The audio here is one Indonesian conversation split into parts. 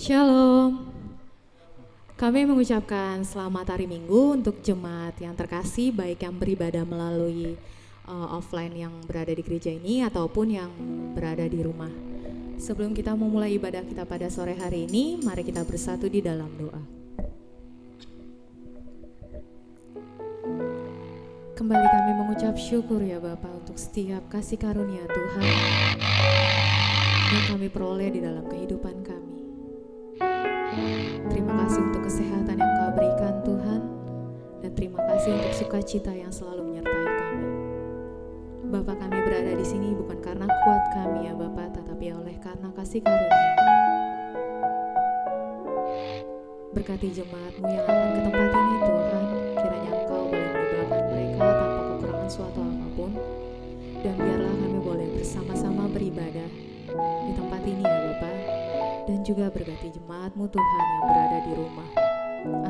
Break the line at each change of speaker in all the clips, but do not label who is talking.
Shalom. Kami mengucapkan selamat hari Minggu untuk jemaat yang terkasih, baik yang beribadah melalui offline yang berada di gereja ini ataupun yang berada di rumah. Sebelum kita memulai ibadah kita pada sore hari ini, mari kita bersatu di dalam doa. Kembali kami mengucap syukur ya Bapa untuk setiap kasih karunia Tuhan yang kami peroleh di dalam kehidupan kami. Terima kasih untuk kesehatan yang Kau berikan Tuhan, dan terima kasih untuk sukacita yang selalu menyertai kami. Bapa, kami berada di sini bukan karena kuat kami ya Bapa, tetapi oleh karena kasih karunia. Berkati jemaat-Mu yang akan ke tempat ini Tuhan, kiranya Engkau boleh menyediakan mereka tanpa kekurangan suatu apapun, dan biarlah kami boleh bersama-sama beribadah di tempat ini ya Bapa. Dan juga berkati jemaat-Mu Tuhan yang berada di rumah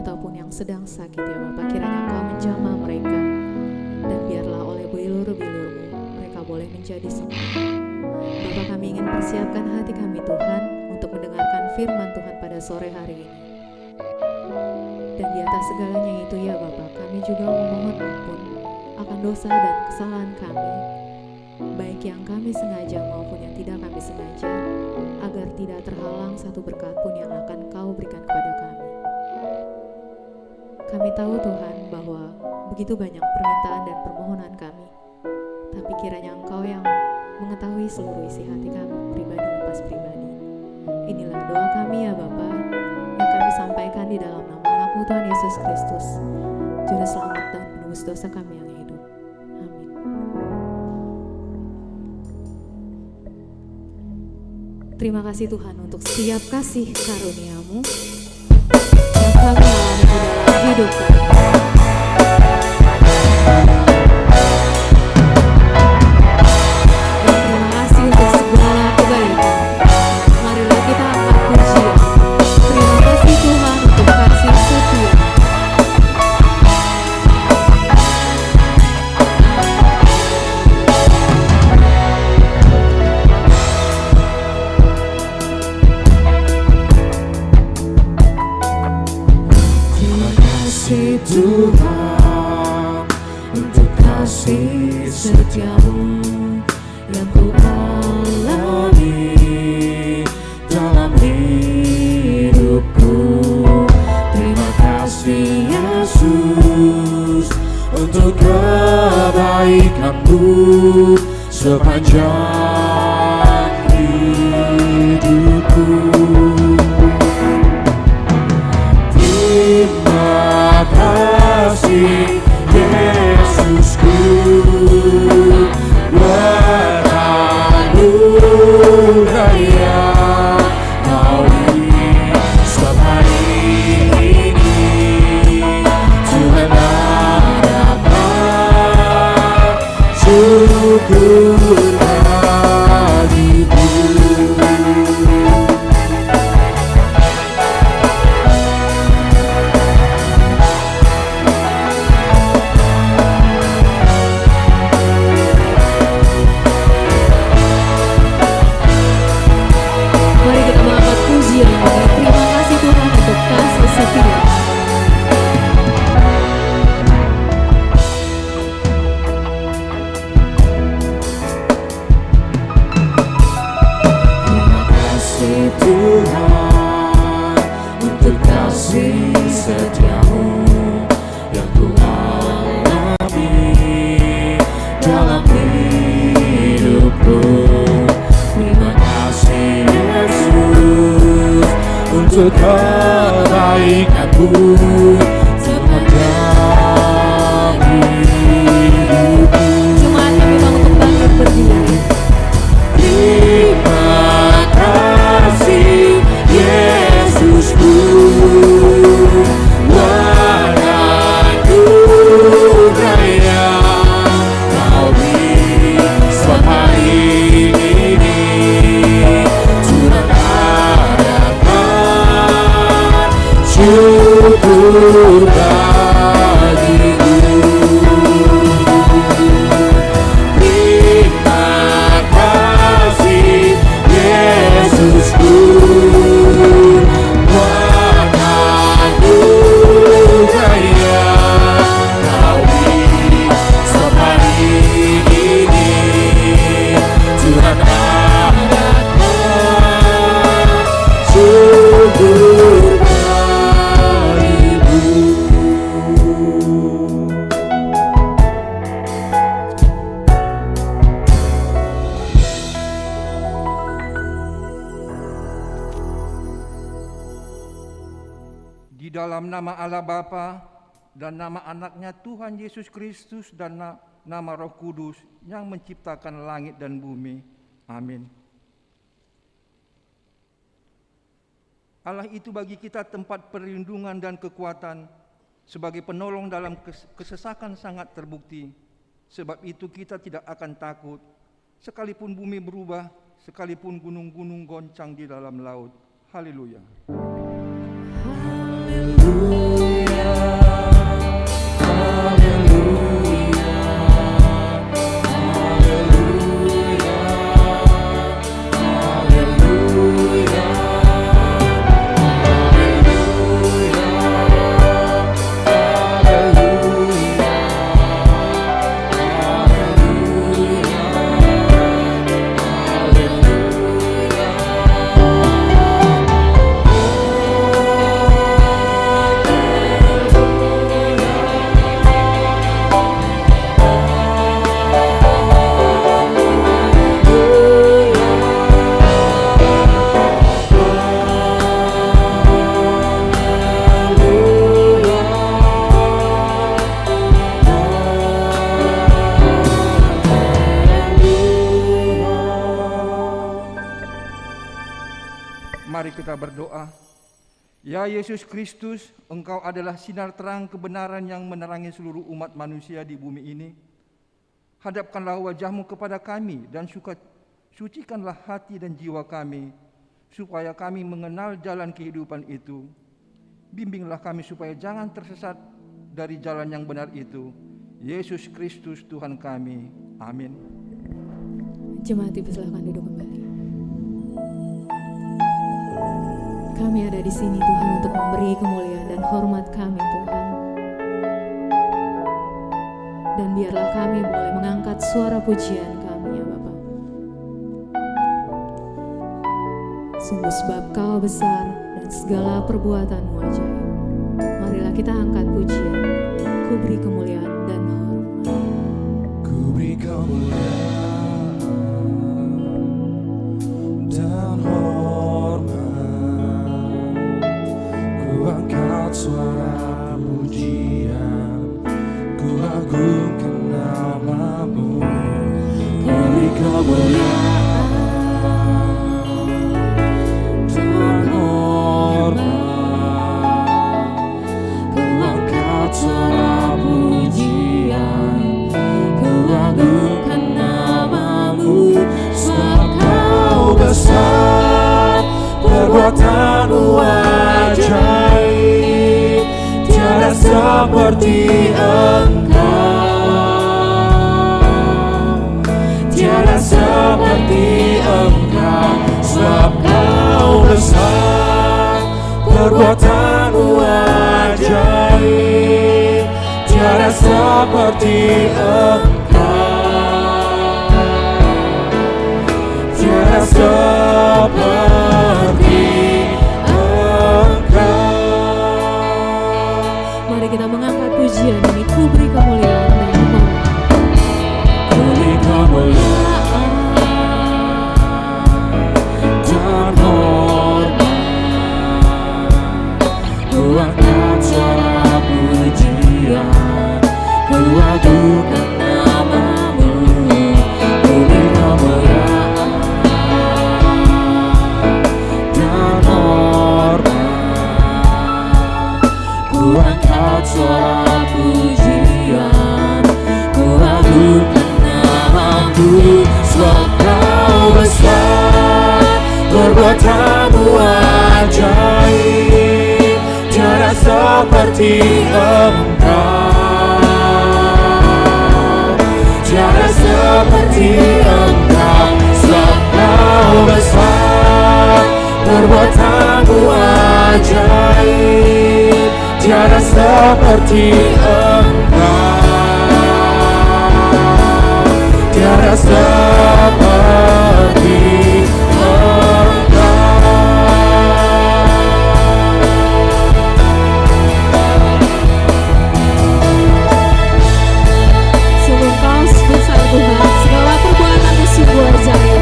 ataupun yang sedang sakit ya Bapa, kiranya Engkau menjamah mereka, dan biarlah oleh bilur-bilur-Mu mereka boleh menjadi sembuh. Bapa, kami ingin persiapkan hati kami Tuhan untuk mendengarkan firman Tuhan pada sore hari ini. Dan di atas segalanya itu ya Bapa, kami juga memohon ampun akan dosa dan kesalahan kami, baik yang kami sengaja maupun yang tidak kami sengaja, agar tidak terhalang satu berkat pun yang akan Kau berikan kepada kami. Kami tahu Tuhan bahwa begitu banyak permintaan dan permohonan kami, tapi kiranya Engkau yang mengetahui seluruh isi hati kami, pribadi lepas pribadi. Inilah doa kami ya Bapa, yang kami sampaikan di dalam nama anak-Mu Tuhan Yesus Kristus, Juru Selamat dan penebus dosa kami yang hidup. Amin. Terima kasih Tuhan untuk setiap kasih karunia-Mu yang kami alami di dalam hidup kami. Dan terima kasih untuk segala kebaikan. Marilah kita angkat pujian. Terima kasih Tuhan untuk kasih setia.
Tuhan untuk kasih setia-Mu yang ku alami dalam hidupku. Terima kasih Yesus untuk kebaikan-Mu sepanjang hidupku. Terima kasih Yesusku, beranugerah yang Kau beri setiap hari ini. Tuhan hadapan syukur bagiku. Tuhan untuk kasih setia-Mu yang ku alami dalam hidupku. Terima kasih Yesus untuk kebaikan-Mu sepanjang hidupku.
Jemaat kami mau untuk bangkit berdiri.
Terima kasih Yesusku, beranugerah yang Kau beri setiap hari ini. Tuhan hadapan syukur
dalam nama Allah Bapa dan nama anaknya Tuhan Yesus Kristus dan nama Roh Kudus yang menciptakan langit dan bumi. Amin. Allah itu bagi kita tempat perlindungan dan kekuatan, sebagai penolong dalam kesesakan sangat terbukti. Sebab itu kita tidak akan takut, sekalipun bumi berubah, sekalipun gunung-gunung goncang di dalam laut. Haleluya. Mari kita berdoa. Ya Yesus Kristus, Engkau adalah sinar terang kebenaran yang menerangi seluruh umat manusia di bumi ini. Hadapkanlah wajah-Mu kepada kami dan sucikanlah hati dan jiwa kami, supaya kami mengenal jalan kehidupan itu. Bimbinglah kami supaya jangan tersesat dari jalan yang benar itu. Yesus Kristus Tuhan kami. Amin.
Jemaat dipersilakan duduk kembali. Kami ada di sini Tuhan untuk memberi kemuliaan dan hormat kami Tuhan. Dan biarlah kami boleh mengangkat suara pujian kami ya Bapa. Sungguh sebab Kau besar dan segala perbuatan-Mu ajaib. Marilah kita angkat pujian. Ku beri kemuliaan dan hormat.
Ku beri kemuliaan dan hormat. Angkat suara pujian, ku agungkan nama-Mu. Ku beri kemuliaan dan hormat. Ku angkat suara pujian, ku agungkan nama-Mu. Sebab Kau besar, perbuatan-Mu ajaib, tiada seperti Engkau, tiada seperti Engkau. Sebab Kau besar, perbuatan-Mu ajaib, tiada seperti Engkau, tiada seperti
kita mengangkat pujian ini. Ku beri kemuliaan dan hormat.
Ku beri kemuliaan dan hormat. Ku angkat suara pujian, ku agungkan nama-Mu. Ku beri kemuliaan dan hormat. Ku angkat suara pujian, ku agungkan nama-Mu. Sebab Kau besar, perbuatan-Mu ajaib, tiada seperti Engkau, tiada seperti Engkau. Sebab Kau besar, perbuatan-Mu ajaib, tiada seperti Engkau, tiada seperti Engkau.
Sungguh Kau sebesar Tuhan, segala perbuatan-Mu sungguh ajaib,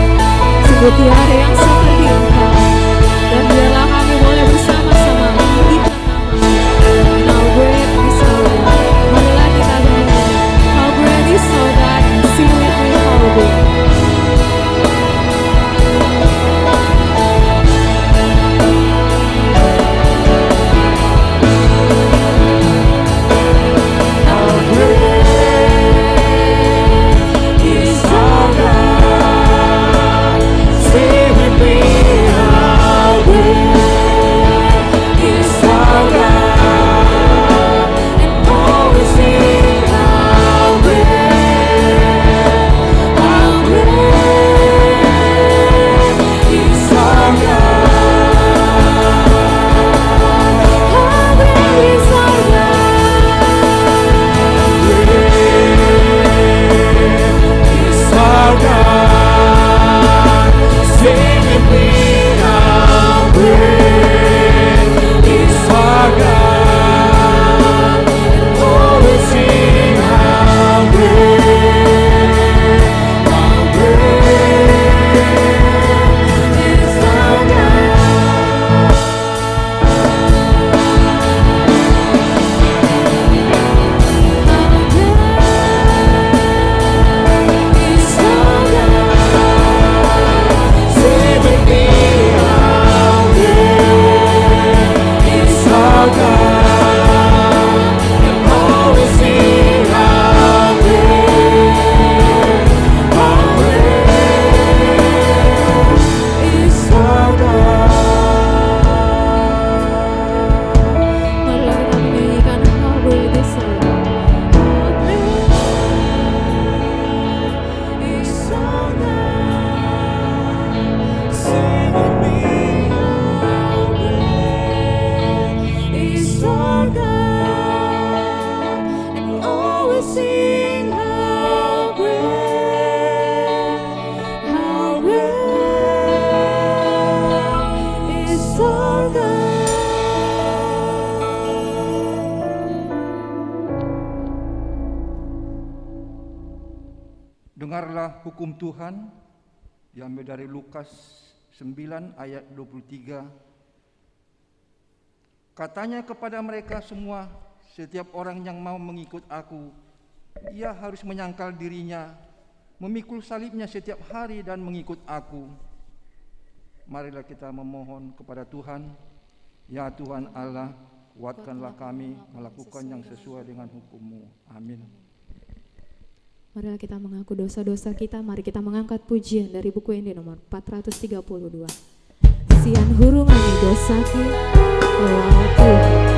sungguh tiada yang seperti Engkau. Dan biarlah kami boleh bersama-sama meninggikan nama-Mu.
Dengarlah hukum Tuhan, diambil dari Lukas 9 ayat 23. Katanya kepada mereka semua, setiap orang yang mau mengikut aku, ia harus menyangkal dirinya, memikul salibnya setiap hari dan mengikut aku. Marilah kita memohon kepada Tuhan. Ya Tuhan Allah, kuatkanlah kami melakukan yang sesuai dengan hukum-Mu. Amin.
Marilah kita mengaku dosa-dosa kita. Mari kita mengangkat pujian dari buku ini nomor 432. Sian hurungangi dosaku, oh Tuhan.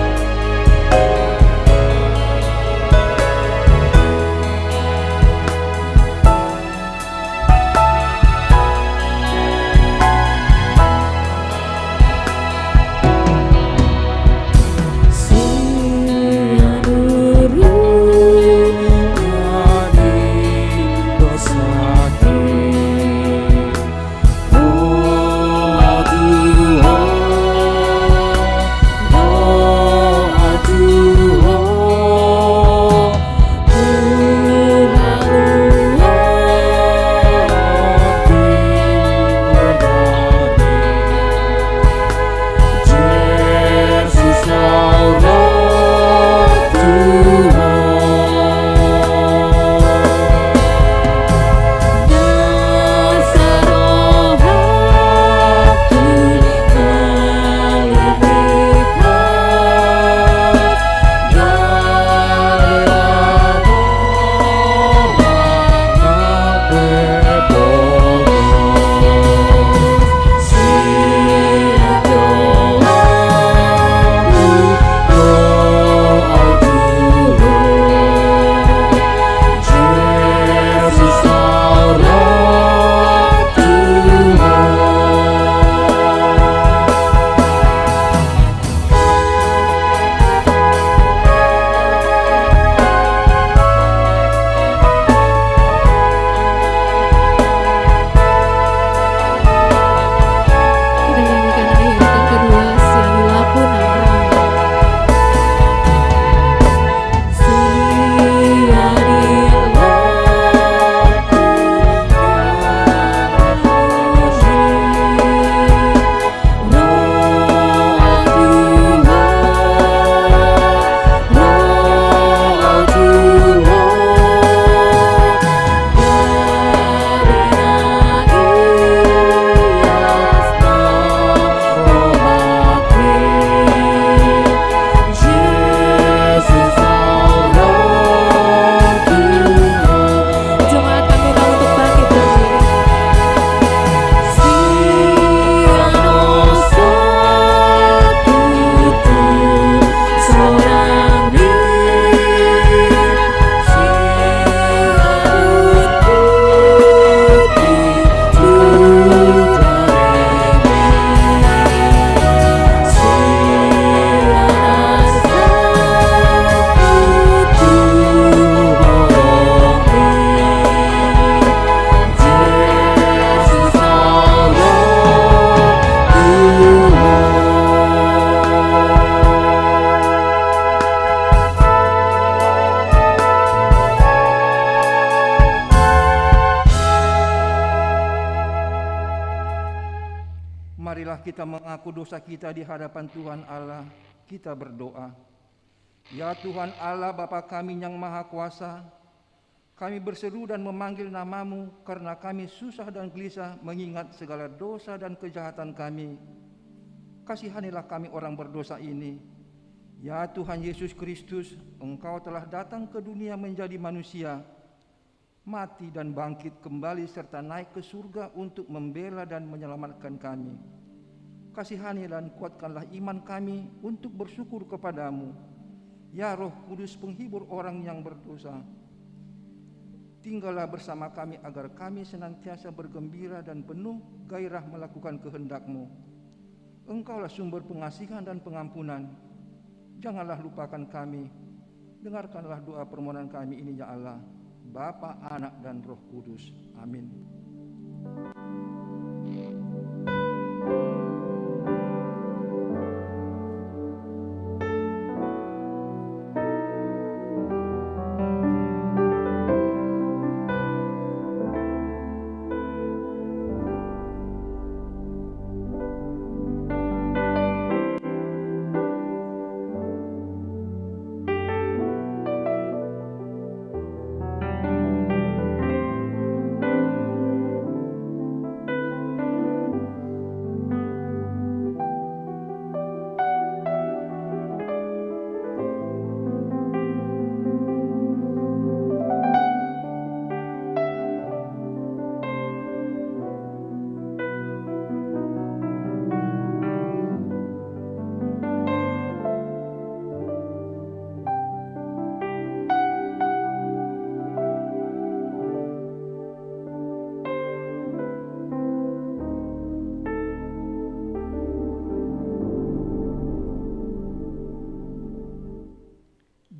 Marilah kita mengaku dosa kita di hadapan Tuhan Allah. Kita berdoa. Ya Tuhan Allah Bapa kami yang Maha Kuasa, kami berseru dan memanggil nama-Mu karena kami susah dan gelisah mengingat segala dosa dan kejahatan kami. Kasihanilah kami orang berdosa ini. Ya Tuhan Yesus Kristus, Engkau telah datang ke dunia menjadi manusia, mati dan bangkit kembali serta naik ke surga untuk membela dan menyelamatkan kami. Kasihani dan kuatkanlah iman kami untuk bersyukur kepadamu. Ya Roh Kudus penghibur orang yang berdosa, tinggallah bersama kami agar kami senantiasa bergembira dan penuh gairah melakukan kehendak-Mu. Engkaulah sumber pengasihan dan pengampunan. Janganlah lupakan kami. Dengarkanlah doa permohonan kami ini ya Allah, Bapa, Anak, dan Roh Kudus. Amin.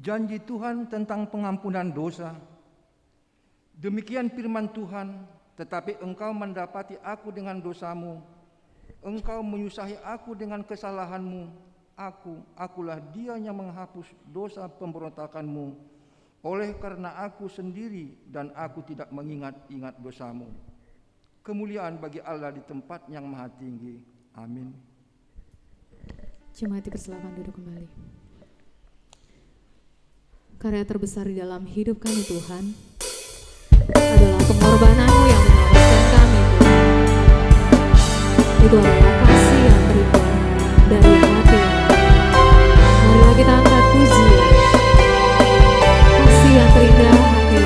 janji Tuhan tentang pengampunan dosa. Demikian firman Tuhan, tetapi engkau mendapati aku dengan dosamu, engkau menyusahi aku dengan kesalahanmu. Akulah dia yang menghapus dosa pemberontakanmu, oleh karena aku sendiri dan aku tidak mengingat-ingat dosamu. Kemuliaan bagi Allah di tempat yang maha tinggi. Amin.
Jemaat dipersilakan duduk kembali. Karya terbesar di dalam hidup kami Tuhan adalah pengorbananmu yang menyelamatkan kami Tuhan. Itu adalah kasih yang berindah dari hati. Marilah kita angkat pujian, kasih yang terindah hati.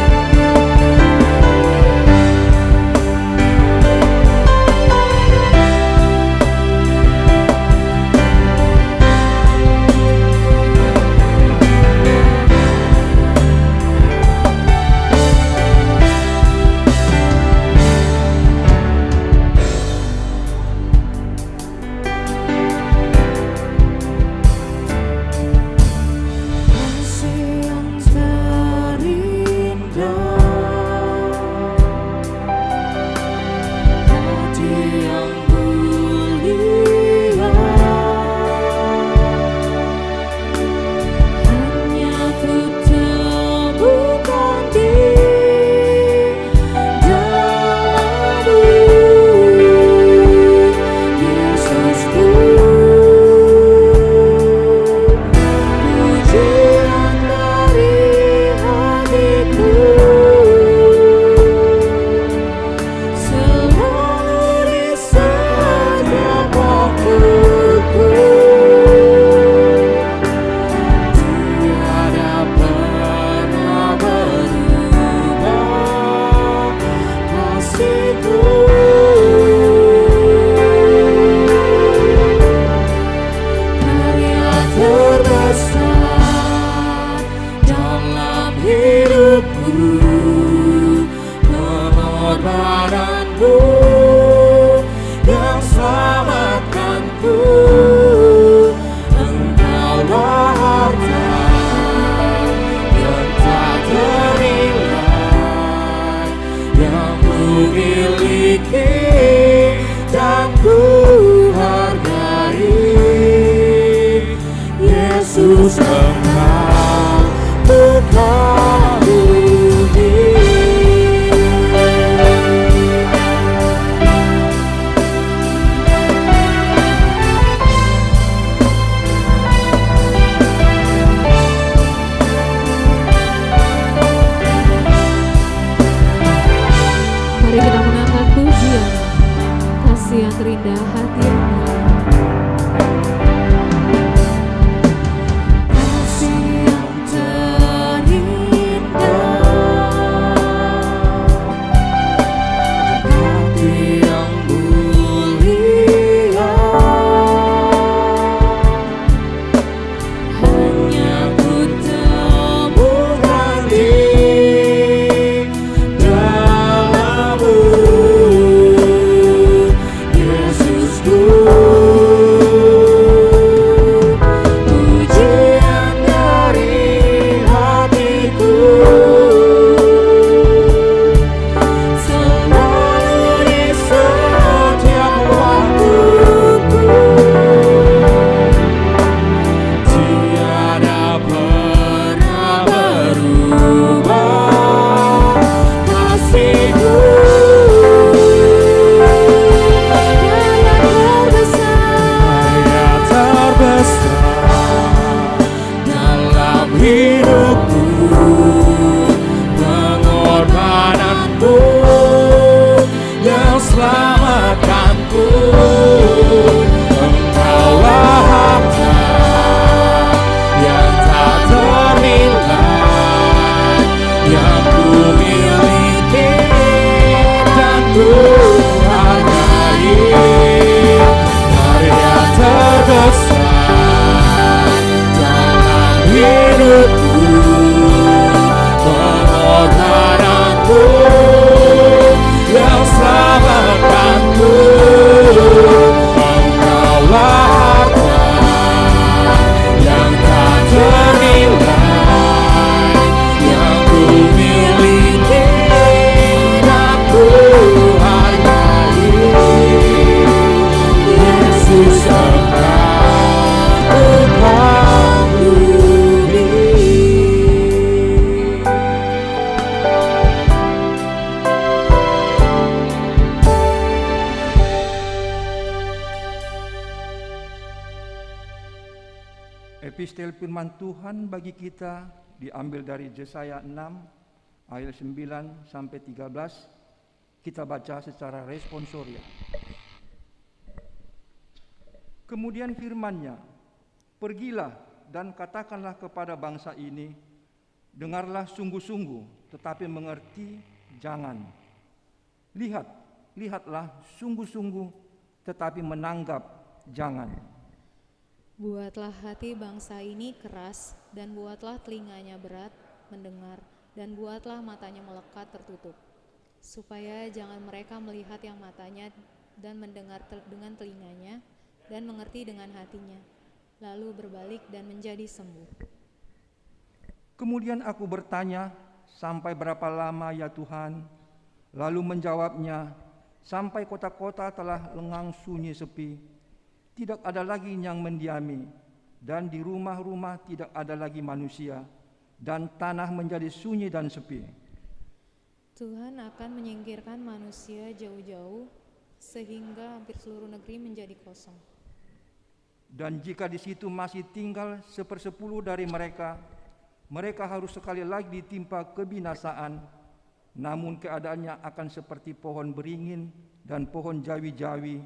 Hidupku
firman Tuhan bagi kita diambil dari Yesaya 6 ayat 9 sampai 13. Kita baca secara responsoria. Kemudian firman-Nya, pergilah dan katakanlah kepada bangsa ini, dengarlah sungguh-sungguh, tetapi mengerti jangan. Lihatlah sungguh-sungguh, tetapi menanggap jangan.
Buatlah hati bangsa ini keras, dan buatlah telinganya berat mendengar, dan buatlah matanya melekat tertutup, supaya jangan mereka melihat yang matanya dan mendengar dengan telinganya dan mengerti dengan hatinya, lalu berbalik dan menjadi sembuh.
Kemudian aku bertanya, sampai berapa lama ya Tuhan? Lalu menjawabnya, sampai kota-kota telah lengang sunyi sepi, tidak ada lagi yang mendiami, dan di rumah-rumah tidak ada lagi manusia, dan tanah menjadi sunyi dan sepi.
Tuhan akan menyingkirkan manusia jauh-jauh, sehingga hampir seluruh negeri menjadi kosong.
Dan jika di situ masih tinggal 1/10 dari mereka, mereka harus sekali lagi ditimpa kebinasaan, namun keadaannya akan seperti pohon beringin dan pohon jawi-jawi,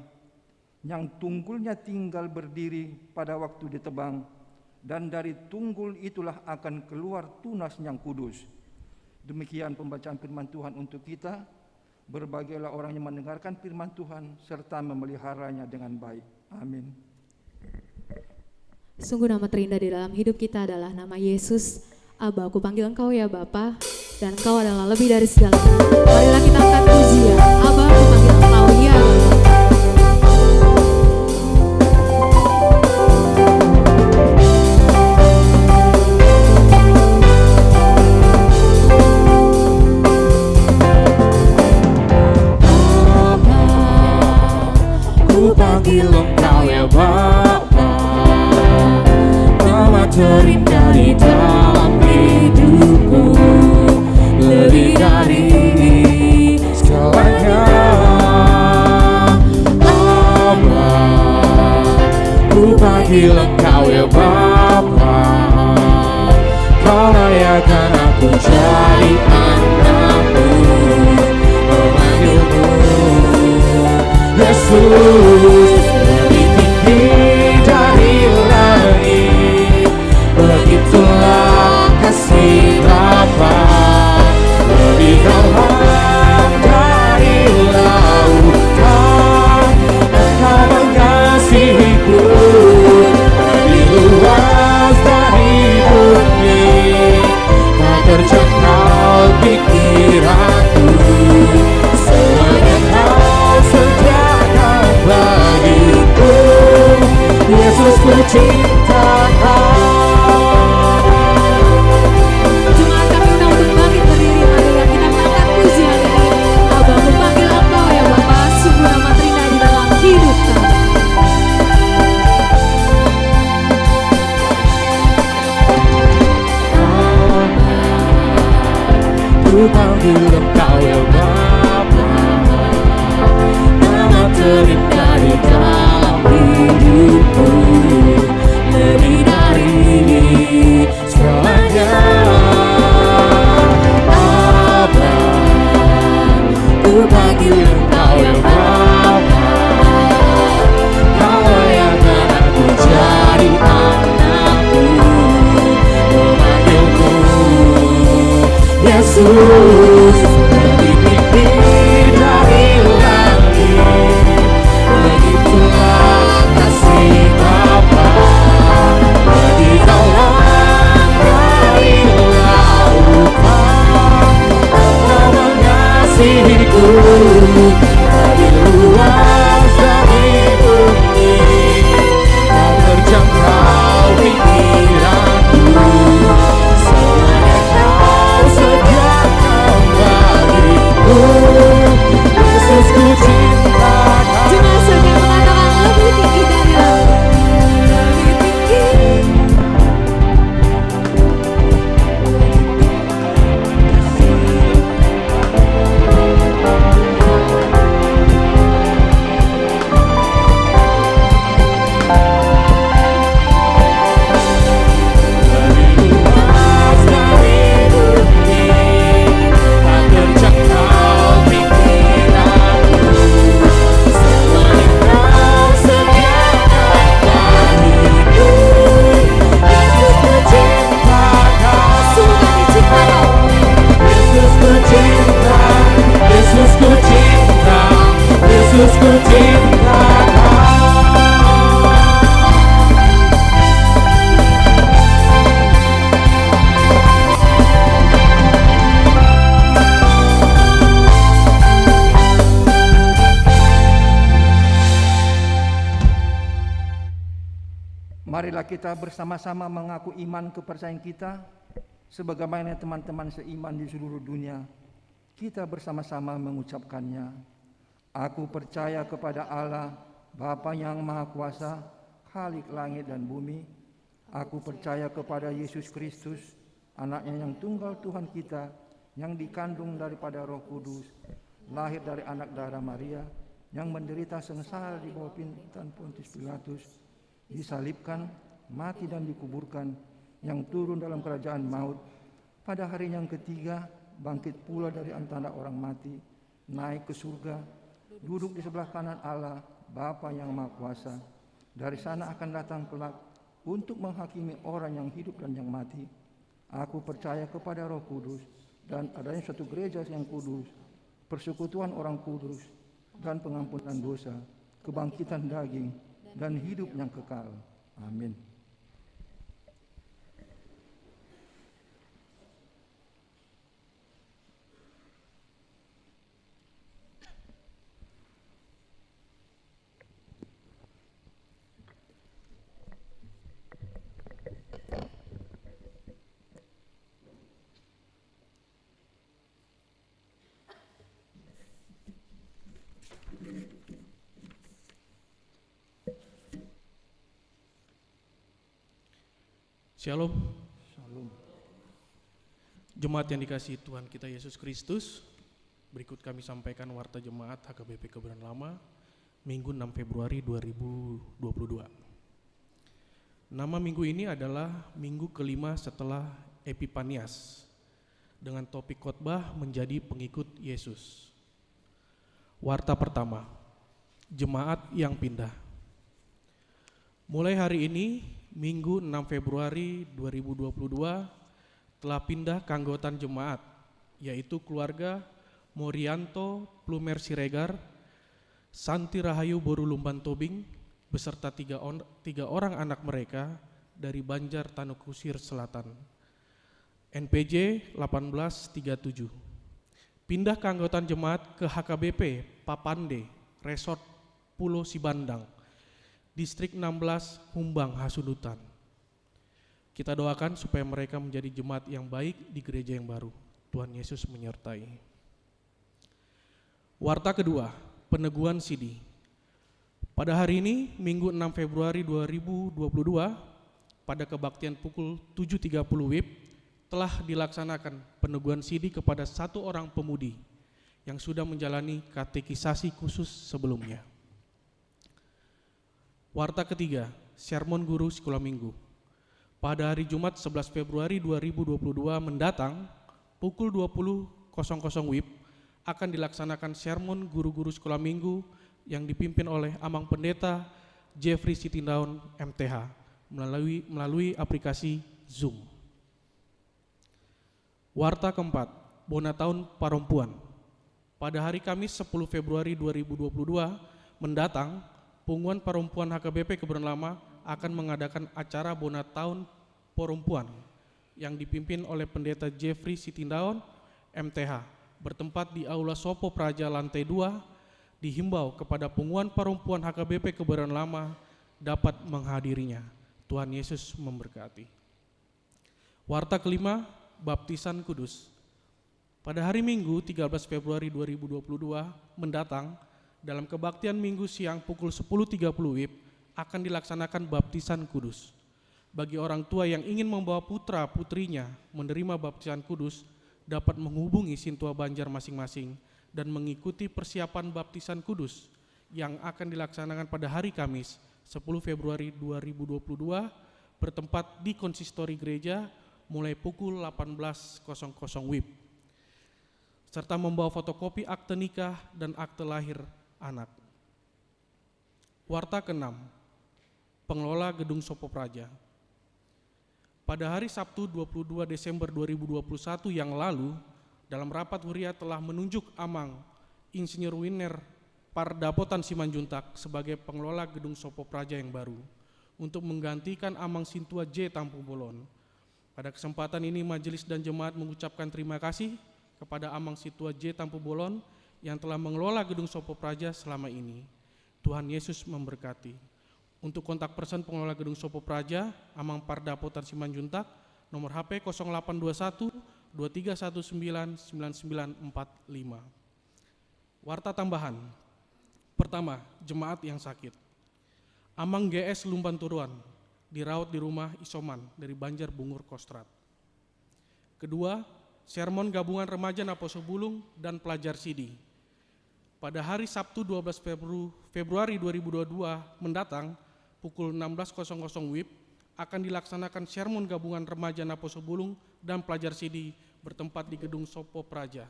yang tunggulnya tinggal berdiri pada waktu ditebang, dan dari tunggul itulah akan keluar tunas yang kudus. Demikian pembacaan firman Tuhan untuk kita. Berbahagialah orang yang mendengarkan firman Tuhan serta memeliharanya dengan baik. Amin.
Sungguh nama terindah di dalam hidup kita adalah nama Yesus. Aba, aku panggil Engkau ya Bapa, dan Engkau adalah lebih dari segalanya. Marilah kita angkat pujian. Aba, aku panggil Engkau ya
Bapa. Ku panggil Engkau ya Bapa, nama terindah di dalam hidupku, lebih dari segalanya. Bapa, ku panggil Engkau ya Bapa, Kau layakkan aku jadi anakmu, memanggilmu Yesus. Lebih tinggi dari langit, begitulah kasih Bapa, lebih dalam dari lautan, Engkau mengasihiku, lebih luas dari bumi, tak terjangkau pikiranku, semuanya Kau sediakan bagiku. Yesus, ku cinta Kau.
Jemaat kami undang untuk bangkit berdiri. Marilah kita mengangkat pujian ini. Aba, aku panggil Engkau ya Bapa, sungguh nama terindah di dalam hidup kami.
Ku panggil Engkau ya Bapa, nama terindah di dalam hidupku, lebih dari segalanya. Bapa, ku panggil Engkau ya Bapa, Kau layakkan aku jadi anakmu, memanggilmu Yesus. Lebih tinggi dari langit, begitulah kasih Bapa, lebih dalam dari lautan, Engkau mengasihiku, lebih luas dari bumi, tak terjangkau pikiranku, semuanya Kau sediakan
Marilah kita bersama-sama mengaku iman kepercayaan kita sebagaimana teman-teman seiman di seluruh dunia. Kita bersama-sama mengucapkannya. Aku percaya kepada Allah, Bapa yang Maha Kuasa, Khalik langit dan bumi. Aku percaya kepada Yesus Kristus, Anaknya yang tunggal Tuhan kita, yang dikandung daripada Roh Kudus, lahir dari anak darah Maria, yang menderita sengsara di bawah pimpinan Pontius Pilatus, disalibkan, mati dan dikuburkan, yang turun dalam kerajaan maut, pada hari yang ketiga bangkit pula dari antara orang mati, naik ke surga, duduk di sebelah kanan Allah, Bapa yang Maha Kuasa. Dari sana akan datang kelak untuk menghakimi orang yang hidup dan yang mati. Aku percaya kepada Roh Kudus dan adanya suatu gereja yang kudus, persekutuan orang kudus dan pengampunan dosa, kebangkitan daging dan hidup yang kekal. Amin.
Shalom.
Shalom.
Jemaat yang dikasihi Tuhan kita Yesus Kristus, berikut kami sampaikan warta jemaat HKBP Kebayoran Lama, Minggu 6 Februari 2022. Nama minggu ini adalah minggu kelima setelah Epifanias, dengan topik khotbah menjadi pengikut Yesus. Warta pertama, jemaat yang pindah. Mulai hari ini, Minggu 6 Februari 2022 telah pindah keanggotaan jemaat, yaitu keluarga Morianto Plumer Siregar, Santi Rahayu Boru Lumban Tobing, beserta tiga orang anak mereka dari Banjar Tanuk Kusir Selatan. NPJ 1837. Pindah keanggotaan jemaat ke HKBP Papande, Resort Pulau Sibandang, Distrik 16 Humbang Hasundutan. Kita doakan supaya mereka menjadi jemaat yang baik di gereja yang baru. Tuhan Yesus menyertai. Warta kedua, peneguhan Sidi. Pada hari ini, Minggu 6 Februari 2022, pada kebaktian pukul 7.30 WIB, telah dilaksanakan peneguhan Sidi kepada satu orang pemudi yang sudah menjalani katekisasi khusus sebelumnya. Warta ketiga, sermon guru sekolah minggu. Pada hari Jumat 11 Februari 2022 mendatang, pukul 20.00 WIB, akan dilaksanakan sermon guru-guru sekolah minggu yang dipimpin oleh Amang Pendeta Jeffrey Sitindaun MTH melalui aplikasi Zoom. Warta keempat, Bona Tahun Parompuan. Pada hari Kamis 10 Februari 2022 mendatang, Punggungan Perempuan HKBP Kebayoran Lama akan mengadakan acara Bona Tahun Perempuan yang dipimpin oleh Pendeta Jeffrey Sitindaun MTH, bertempat di Aula Sopo Praja lantai 2. Dihimbau kepada Punggungan Perempuan HKBP Kebayoran Lama dapat menghadirinya. Tuhan Yesus memberkati. Warta kelima, baptisan kudus. Pada hari Minggu 13 Februari 2022 mendatang, dalam kebaktian Minggu siang pukul 10.30 WIB akan dilaksanakan baptisan kudus. Bagi orang tua yang ingin membawa putra putrinya menerima baptisan kudus, dapat menghubungi Sintua Banjar masing-masing dan mengikuti persiapan baptisan kudus yang akan dilaksanakan pada hari Kamis 10 Februari 2022 bertempat di konsistori gereja mulai pukul 18.00 WIB, serta membawa fotokopi akte nikah dan akte lahir anak. Warta ke-6, pengelola Gedung Sopo Praja. Pada hari Sabtu 22 Desember 2021 yang lalu, dalam rapat huria telah menunjuk Amang Insinyur Winner Pardapotan Simanjuntak sebagai pengelola Gedung Sopo Praja yang baru untuk menggantikan Amang Sintua J. Tampu Bolon. Pada kesempatan ini majelis dan jemaat mengucapkan terima kasih kepada Amang Sintua J. Tampu Bolon yang telah mengelola Gedung Sopo Praja selama ini. Tuhan Yesus memberkati. Untuk kontak person pengelola gedung Sopo Praja, Amang Parda Potan Simanjuntak, nomor HP 0821 2319 9945. Warta tambahan. Pertama, jemaat yang sakit. Amang GS Lumban Turuan, dirawat di rumah isoman dari Banjar Bungur Kostrad. Kedua, sermon gabungan remaja Naposo Bulung dan pelajar Sidi. Pada hari Sabtu 12 Februari 2022 mendatang, pukul 16.00 WIB, akan dilaksanakan sermon gabungan remaja Naposo Bulung dan pelajar Sidi bertempat di gedung Sopo Praja.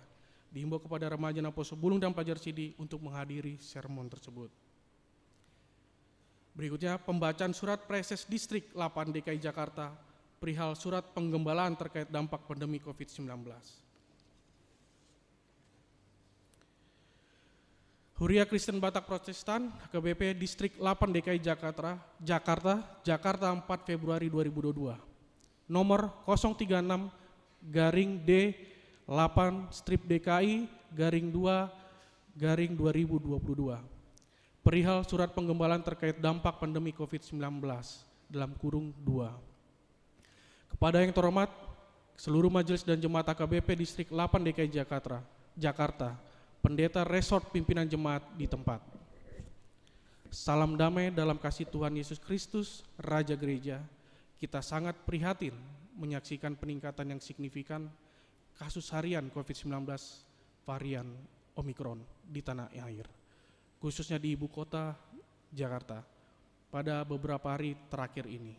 Dihimbau kepada remaja Naposo Bulung dan pelajar Sidi untuk menghadiri sermon tersebut. Berikutnya, pembacaan surat Preses Distrik 8 DKI Jakarta perihal surat penggembalaan terkait dampak pandemi COVID-19. Huria Kristen Batak Protestan, HKBP Distrik 8 DKI Jakarta 4 Februari 2022. Nomor 036-DKI-2-2022. Perihal surat penggembalaan terkait dampak pandemi COVID-19 (2). Kepada yang terhormat, seluruh majelis dan jemaat HKBP Distrik 8 DKI Jakarta, Pendeta Resort Pimpinan Jemaat di tempat. Salam damai dalam kasih Tuhan Yesus Kristus, Raja Gereja. Kita sangat prihatin menyaksikan peningkatan yang signifikan kasus harian COVID-19 varian Omikron di tanah air, khususnya di ibu kota Jakarta pada beberapa hari terakhir ini.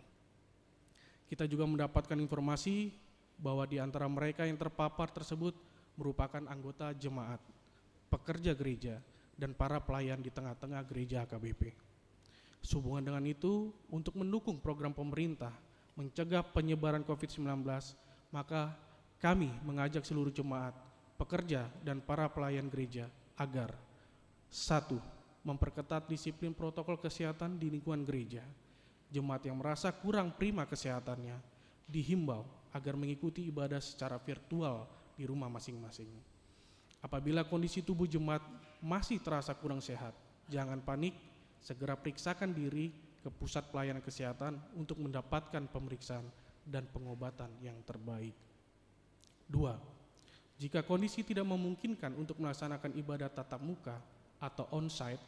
Kita juga mendapatkan informasi bahwa di antara mereka yang terpapar tersebut merupakan anggota jemaat, pekerja gereja, dan para pelayan di tengah-tengah gereja HKBP. Sehubungan dengan itu, untuk mendukung program pemerintah mencegah penyebaran COVID-19, maka kami mengajak seluruh jemaat, pekerja, dan para pelayan gereja agar 1. Memperketat disiplin protokol kesehatan di lingkungan gereja. Jemaat yang merasa kurang prima kesehatannya dihimbau agar mengikuti ibadah secara virtual di rumah masing-masing. Apabila kondisi tubuh jemaat masih terasa kurang sehat, jangan panik, segera periksakan diri ke pusat pelayanan kesehatan untuk mendapatkan pemeriksaan dan pengobatan yang terbaik. 2. Jika kondisi tidak memungkinkan untuk melaksanakan ibadah tatap muka atau on-site,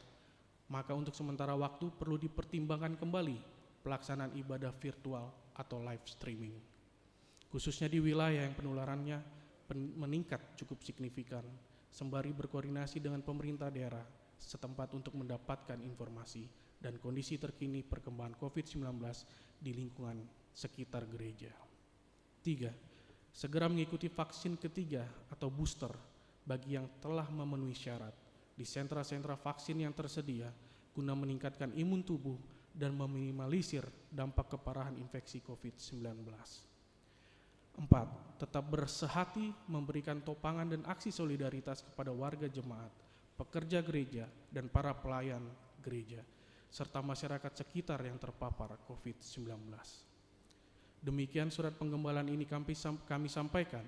maka untuk sementara waktu perlu dipertimbangkan kembali pelaksanaan ibadah virtual atau live streaming, khususnya di wilayah yang penularannya meningkat cukup signifikan, sembari berkoordinasi dengan pemerintah daerah setempat untuk mendapatkan informasi dan kondisi terkini perkembangan COVID-19 di lingkungan sekitar gereja. 3. Segera mengikuti vaksin ketiga atau booster bagi yang telah memenuhi syarat di sentra-sentra vaksin yang tersedia guna meningkatkan imun tubuh dan meminimalisir dampak keparahan infeksi COVID-19. 4. Tetap bersehati memberikan topangan dan aksi solidaritas kepada warga jemaat, pekerja gereja, dan para pelayan gereja, serta masyarakat sekitar yang terpapar COVID-19. Demikian surat penggembalaan ini kami sampaikan.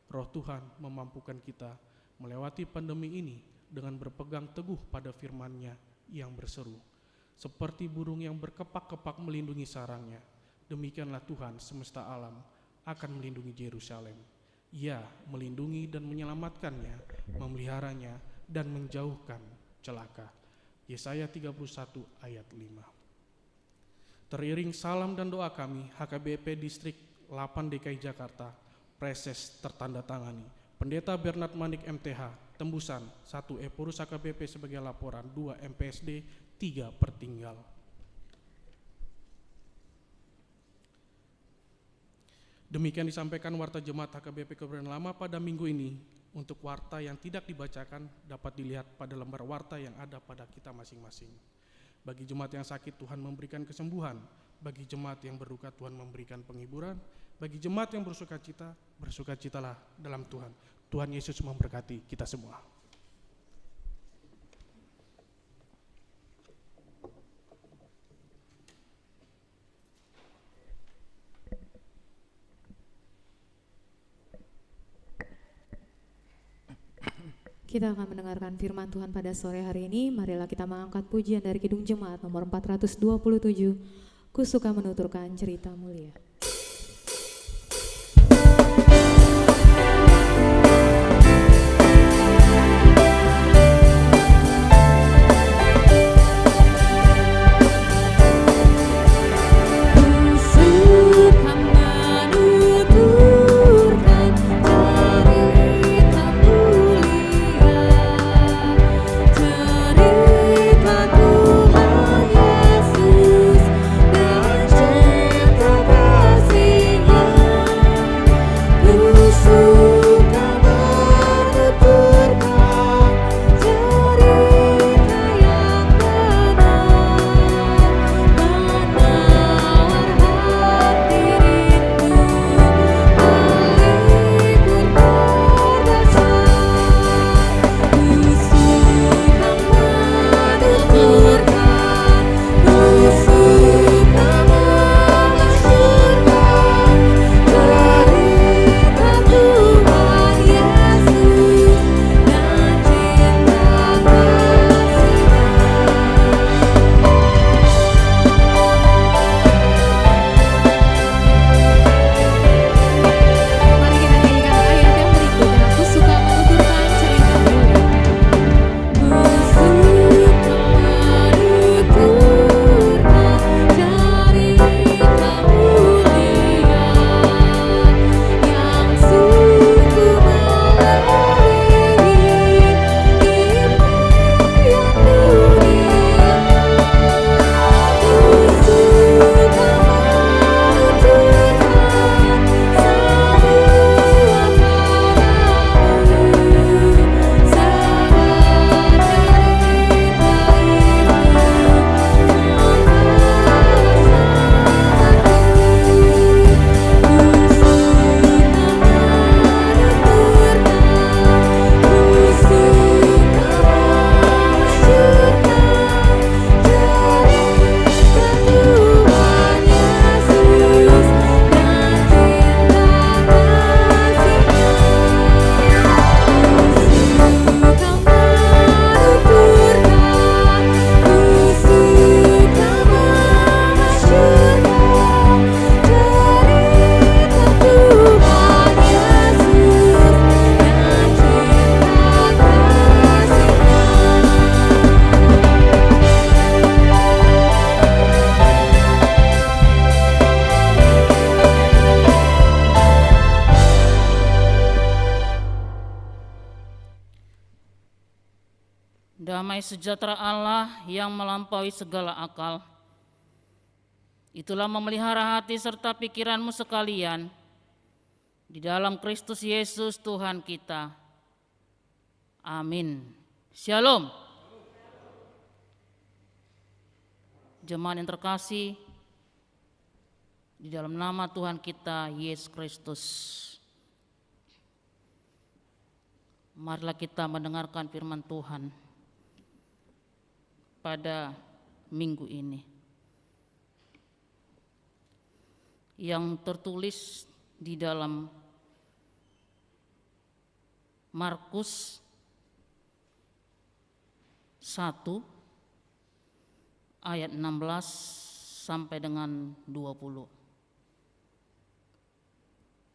Roh Tuhan memampukan kita melewati pandemi ini dengan berpegang teguh pada firman-Nya yang berseru, seperti burung yang berkepak-kepak melindungi sarangnya, demikianlah Tuhan semesta alam akan melindungi Yerusalem. Ia melindungi dan menyelamatkannya, memeliharanya, dan menjauhkan celaka. Yesaya 31 ayat 5. Teriring salam dan doa kami, HKBP Distrik 8 DKI Jakarta, Preses tertandatangani Pendeta Bernard Manik MTH, tembusan 1 Epurus HKBP sebagai laporan, 2 MPSD, 3 pertinggal. Demikian disampaikan warta jemaat HKBP Kebayoran Lama pada minggu ini. Untuk warta yang tidak dibacakan dapat dilihat pada lembar warta yang ada pada kita masing-masing. Bagi jemaat yang sakit, Tuhan memberikan kesembuhan. Bagi jemaat yang berduka, Tuhan memberikan penghiburan. Bagi jemaat yang bersukacita, bersukacitalah dalam Tuhan. Tuhan Yesus memberkati kita semua.
Kita akan mendengarkan firman Tuhan pada sore hari ini. Marilah kita mengangkat pujian dari Kidung Jemaat nomor 427. Ku suka menuturkan cerita mulia.
Damai sejahtera Allah yang melampaui segala akal, itulah memelihara hati serta pikiranmu sekalian di dalam Kristus Yesus Tuhan kita. Amin. Shalom. Jemaat yang terkasih, di dalam nama Tuhan kita Yesus Kristus, marilah kita mendengarkan firman Tuhan pada minggu ini yang tertulis di dalam Markus 1 ayat 16 sampai dengan 20.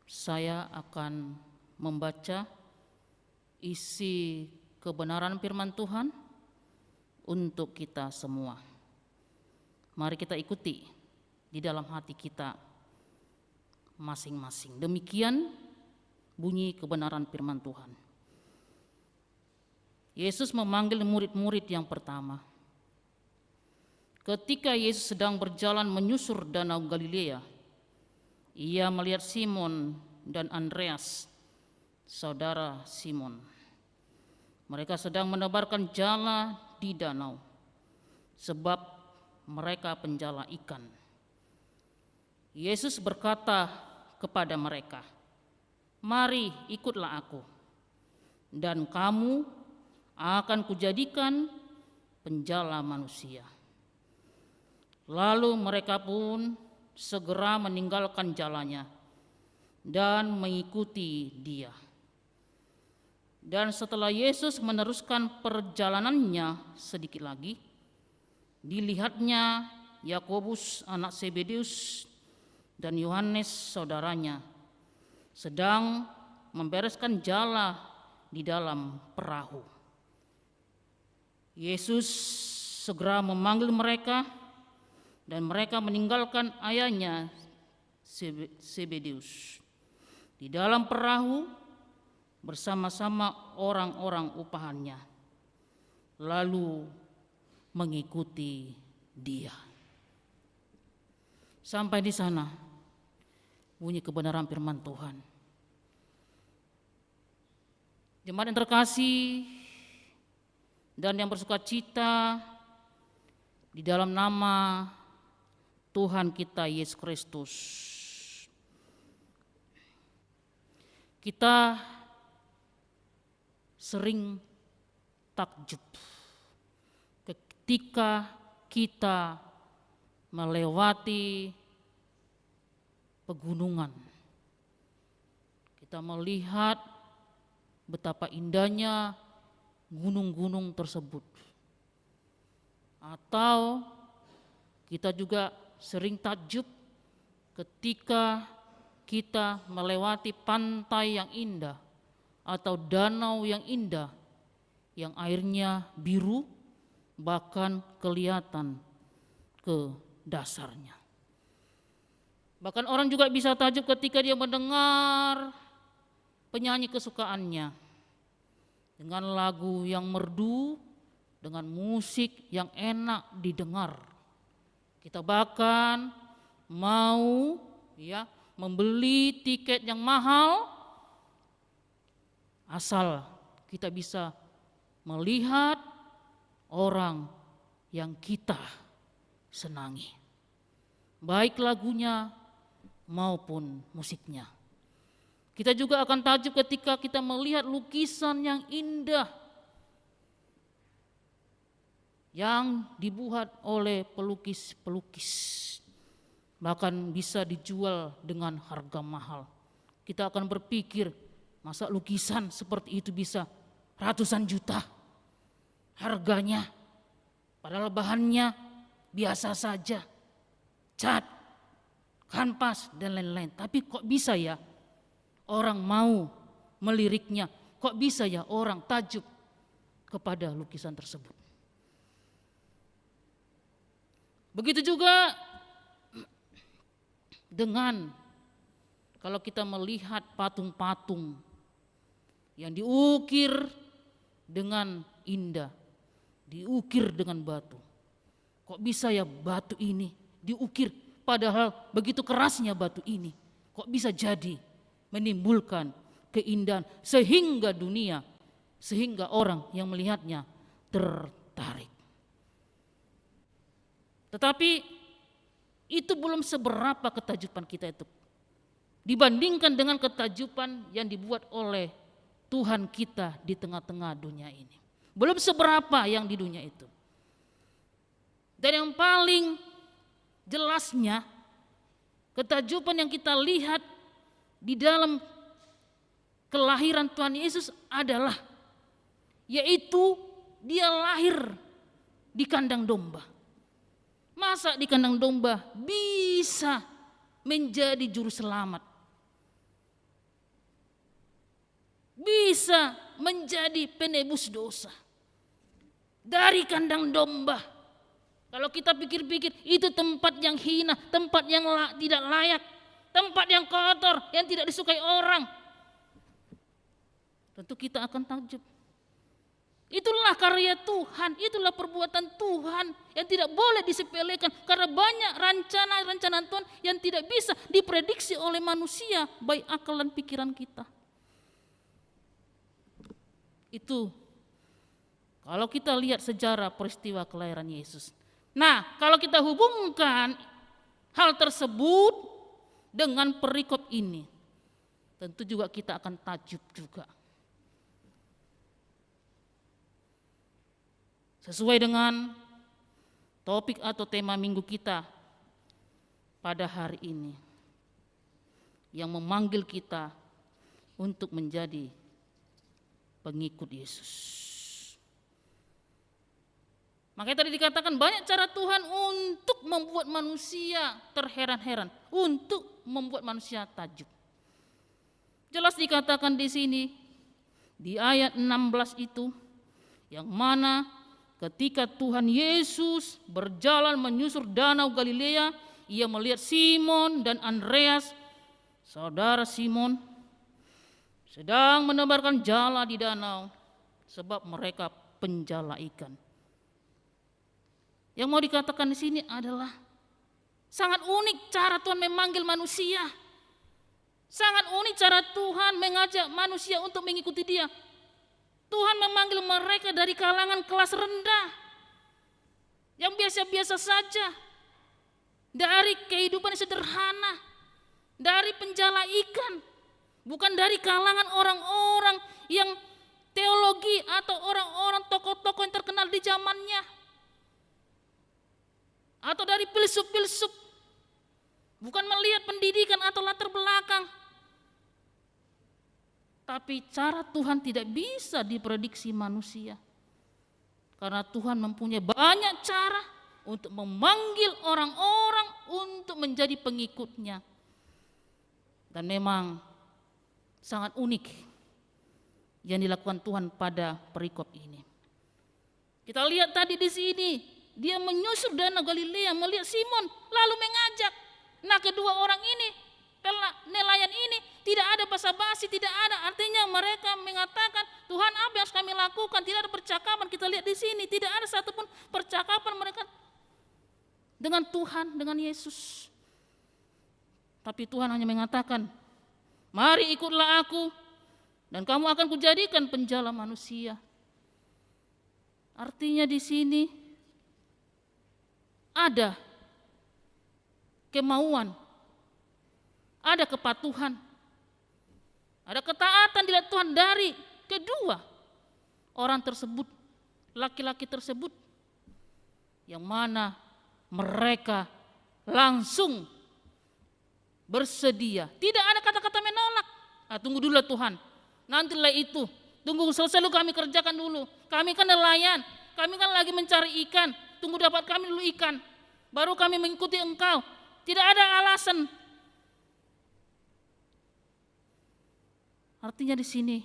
Saya akan membaca isi kebenaran firman Tuhan untuk kita semua. Mari kita ikuti di dalam hati kita masing-masing. Demikian bunyi kebenaran firman Tuhan. Yesus memanggil murid-murid yang pertama. Ketika Yesus sedang berjalan menyusur danau Galilea, ia melihat Simon dan Andreas, saudara Simon. Mereka sedang menebarkan jala di danau, sebab mereka penjala ikan. Yesus berkata kepada mereka, "Mari ikutlah aku, dan kamu akan kujadikan penjala manusia." Lalu mereka pun segera meninggalkan jalannya dan mengikuti dia. Dan setelah Yesus meneruskan perjalanannya sedikit lagi, dilihatnya Yakobus anak Zebedeus dan Yohanes saudaranya sedang membereskan jala di dalam perahu. Yesus segera memanggil mereka dan mereka meninggalkan ayahnya Zebedeus di dalam perahu bersama-sama orang-orang upahannya, lalu mengikuti dia. Sampai di sana bunyi kebenaran firman Tuhan. Jemaat yang terkasih dan yang bersukacita di dalam nama Tuhan kita Yesus Kristus, kita sering takjub ketika kita melewati pegunungan. Kita melihat betapa indahnya gunung-gunung tersebut. Atau kita juga sering takjub ketika kita melewati pantai yang indah atau danau yang indah, yang airnya biru bahkan kelihatan ke dasarnya. Bahkan orang juga bisa takjub ketika dia mendengar penyanyi kesukaannya dengan lagu yang merdu, dengan musik yang enak didengar. Kita bahkan mau membeli tiket yang mahal asal kita bisa melihat orang yang kita senangi, baik lagunya maupun musiknya. Kita juga akan takjub ketika kita melihat lukisan yang indah yang dibuat oleh pelukis-pelukis, bahkan bisa dijual dengan harga mahal. Kita akan berpikir, masa lukisan seperti itu bisa ratusan juta harganya, padahal bahannya biasa saja, cat, kanvas dan lain-lain. Tapi kok bisa ya orang mau meliriknya, kok bisa ya orang takjub kepada lukisan tersebut. Begitu juga dengan kalau kita melihat patung-patung yang diukir dengan indah, diukir dengan batu. Kok bisa ya batu ini diukir, padahal begitu kerasnya batu ini. Kok bisa jadi menimbulkan keindahan sehingga dunia, sehingga orang yang melihatnya tertarik. Tetapi itu belum seberapa ketajuban kita itu dibandingkan dengan ketajuban yang dibuat oleh Tuhan kita di tengah-tengah dunia ini. Belum seberapa yang di dunia itu. Dan yang paling jelasnya ketajuban yang kita lihat di dalam kelahiran Tuhan Yesus adalah yaitu dia lahir di kandang domba. Masa di kandang domba bisa menjadi juru selamat? Bisa menjadi penebus dosa dari kandang domba. Kalau kita pikir-pikir, itu tempat yang hina, tempat yang tidak layak, tempat yang kotor, yang tidak disukai orang. Tentu kita akan takjub. Itulah karya Tuhan, itulah perbuatan Tuhan yang tidak boleh disepelekan, karena banyak rencana-rencana Tuhan yang tidak bisa diprediksi oleh manusia, baik akal dan pikiran kita. Itu kalau kita lihat sejarah peristiwa kelahiran Yesus. Nah, kalau kita hubungkan hal tersebut dengan perikop ini, tentu juga kita akan takjub juga. Sesuai dengan topik atau tema minggu kita pada hari ini, yang memanggil kita untuk menjadi pengikut Yesus. Makanya tadi dikatakan banyak cara Tuhan untuk membuat manusia terheran-heran, untuk membuat manusia takjub. Jelas dikatakan di sini di ayat 16 itu, yang mana ketika Tuhan Yesus berjalan menyusur danau Galilea, ia melihat Simon dan Andreas, saudara Simon, sedang menebarkan jala di danau, sebab mereka penjala ikan. Yang mau dikatakan di sini adalah sangat unik cara Tuhan memanggil manusia. Sangat unik cara Tuhan mengajak manusia untuk mengikuti Dia. Tuhan memanggil mereka dari kalangan kelas rendah, yang biasa-biasa saja, dari kehidupan yang sederhana, dari penjala ikan, bukan dari kalangan orang-orang yang teologi atau orang-orang tokoh-tokoh yang terkenal di zamannya, atau dari filsuf-filsuf, bukan melihat pendidikan atau latar belakang. Tapi cara Tuhan tidak bisa diprediksi manusia, karena Tuhan mempunyai banyak cara untuk memanggil orang-orang untuk menjadi pengikutnya. Dan memang sangat unik yang dilakukan Tuhan pada perikop ini. Kita lihat tadi di sini, dia menyusur danau Galilea, melihat Simon, lalu mengajak. Nah, kedua orang ini, nelayan ini, tidak ada basa-basi, tidak ada. Artinya mereka mengatakan, Tuhan, apa yang harus kami lakukan? Tidak ada percakapan. Kita lihat di sini, tidak ada satupun percakapan mereka dengan Tuhan, dengan Yesus. Tapi Tuhan hanya mengatakan, mari ikutlah aku, dan kamu akan kujadikan penjala manusia. Artinya di sini ada kemauan, ada kepatuhan, ada ketaatan dilihat Tuhan dari kedua orang tersebut, laki-laki tersebut, yang mana mereka langsung bersedia. Tidak ada kata-kata menolak. Tunggu dulu Tuhan, nantilah itu. Tunggu selesai dulu, kami kerjakan dulu. Kami kan nelayan, kami kan lagi mencari ikan. Tunggu dapat kami dulu ikan, baru kami mengikuti Engkau. Tidak ada alasan. Artinya di sini,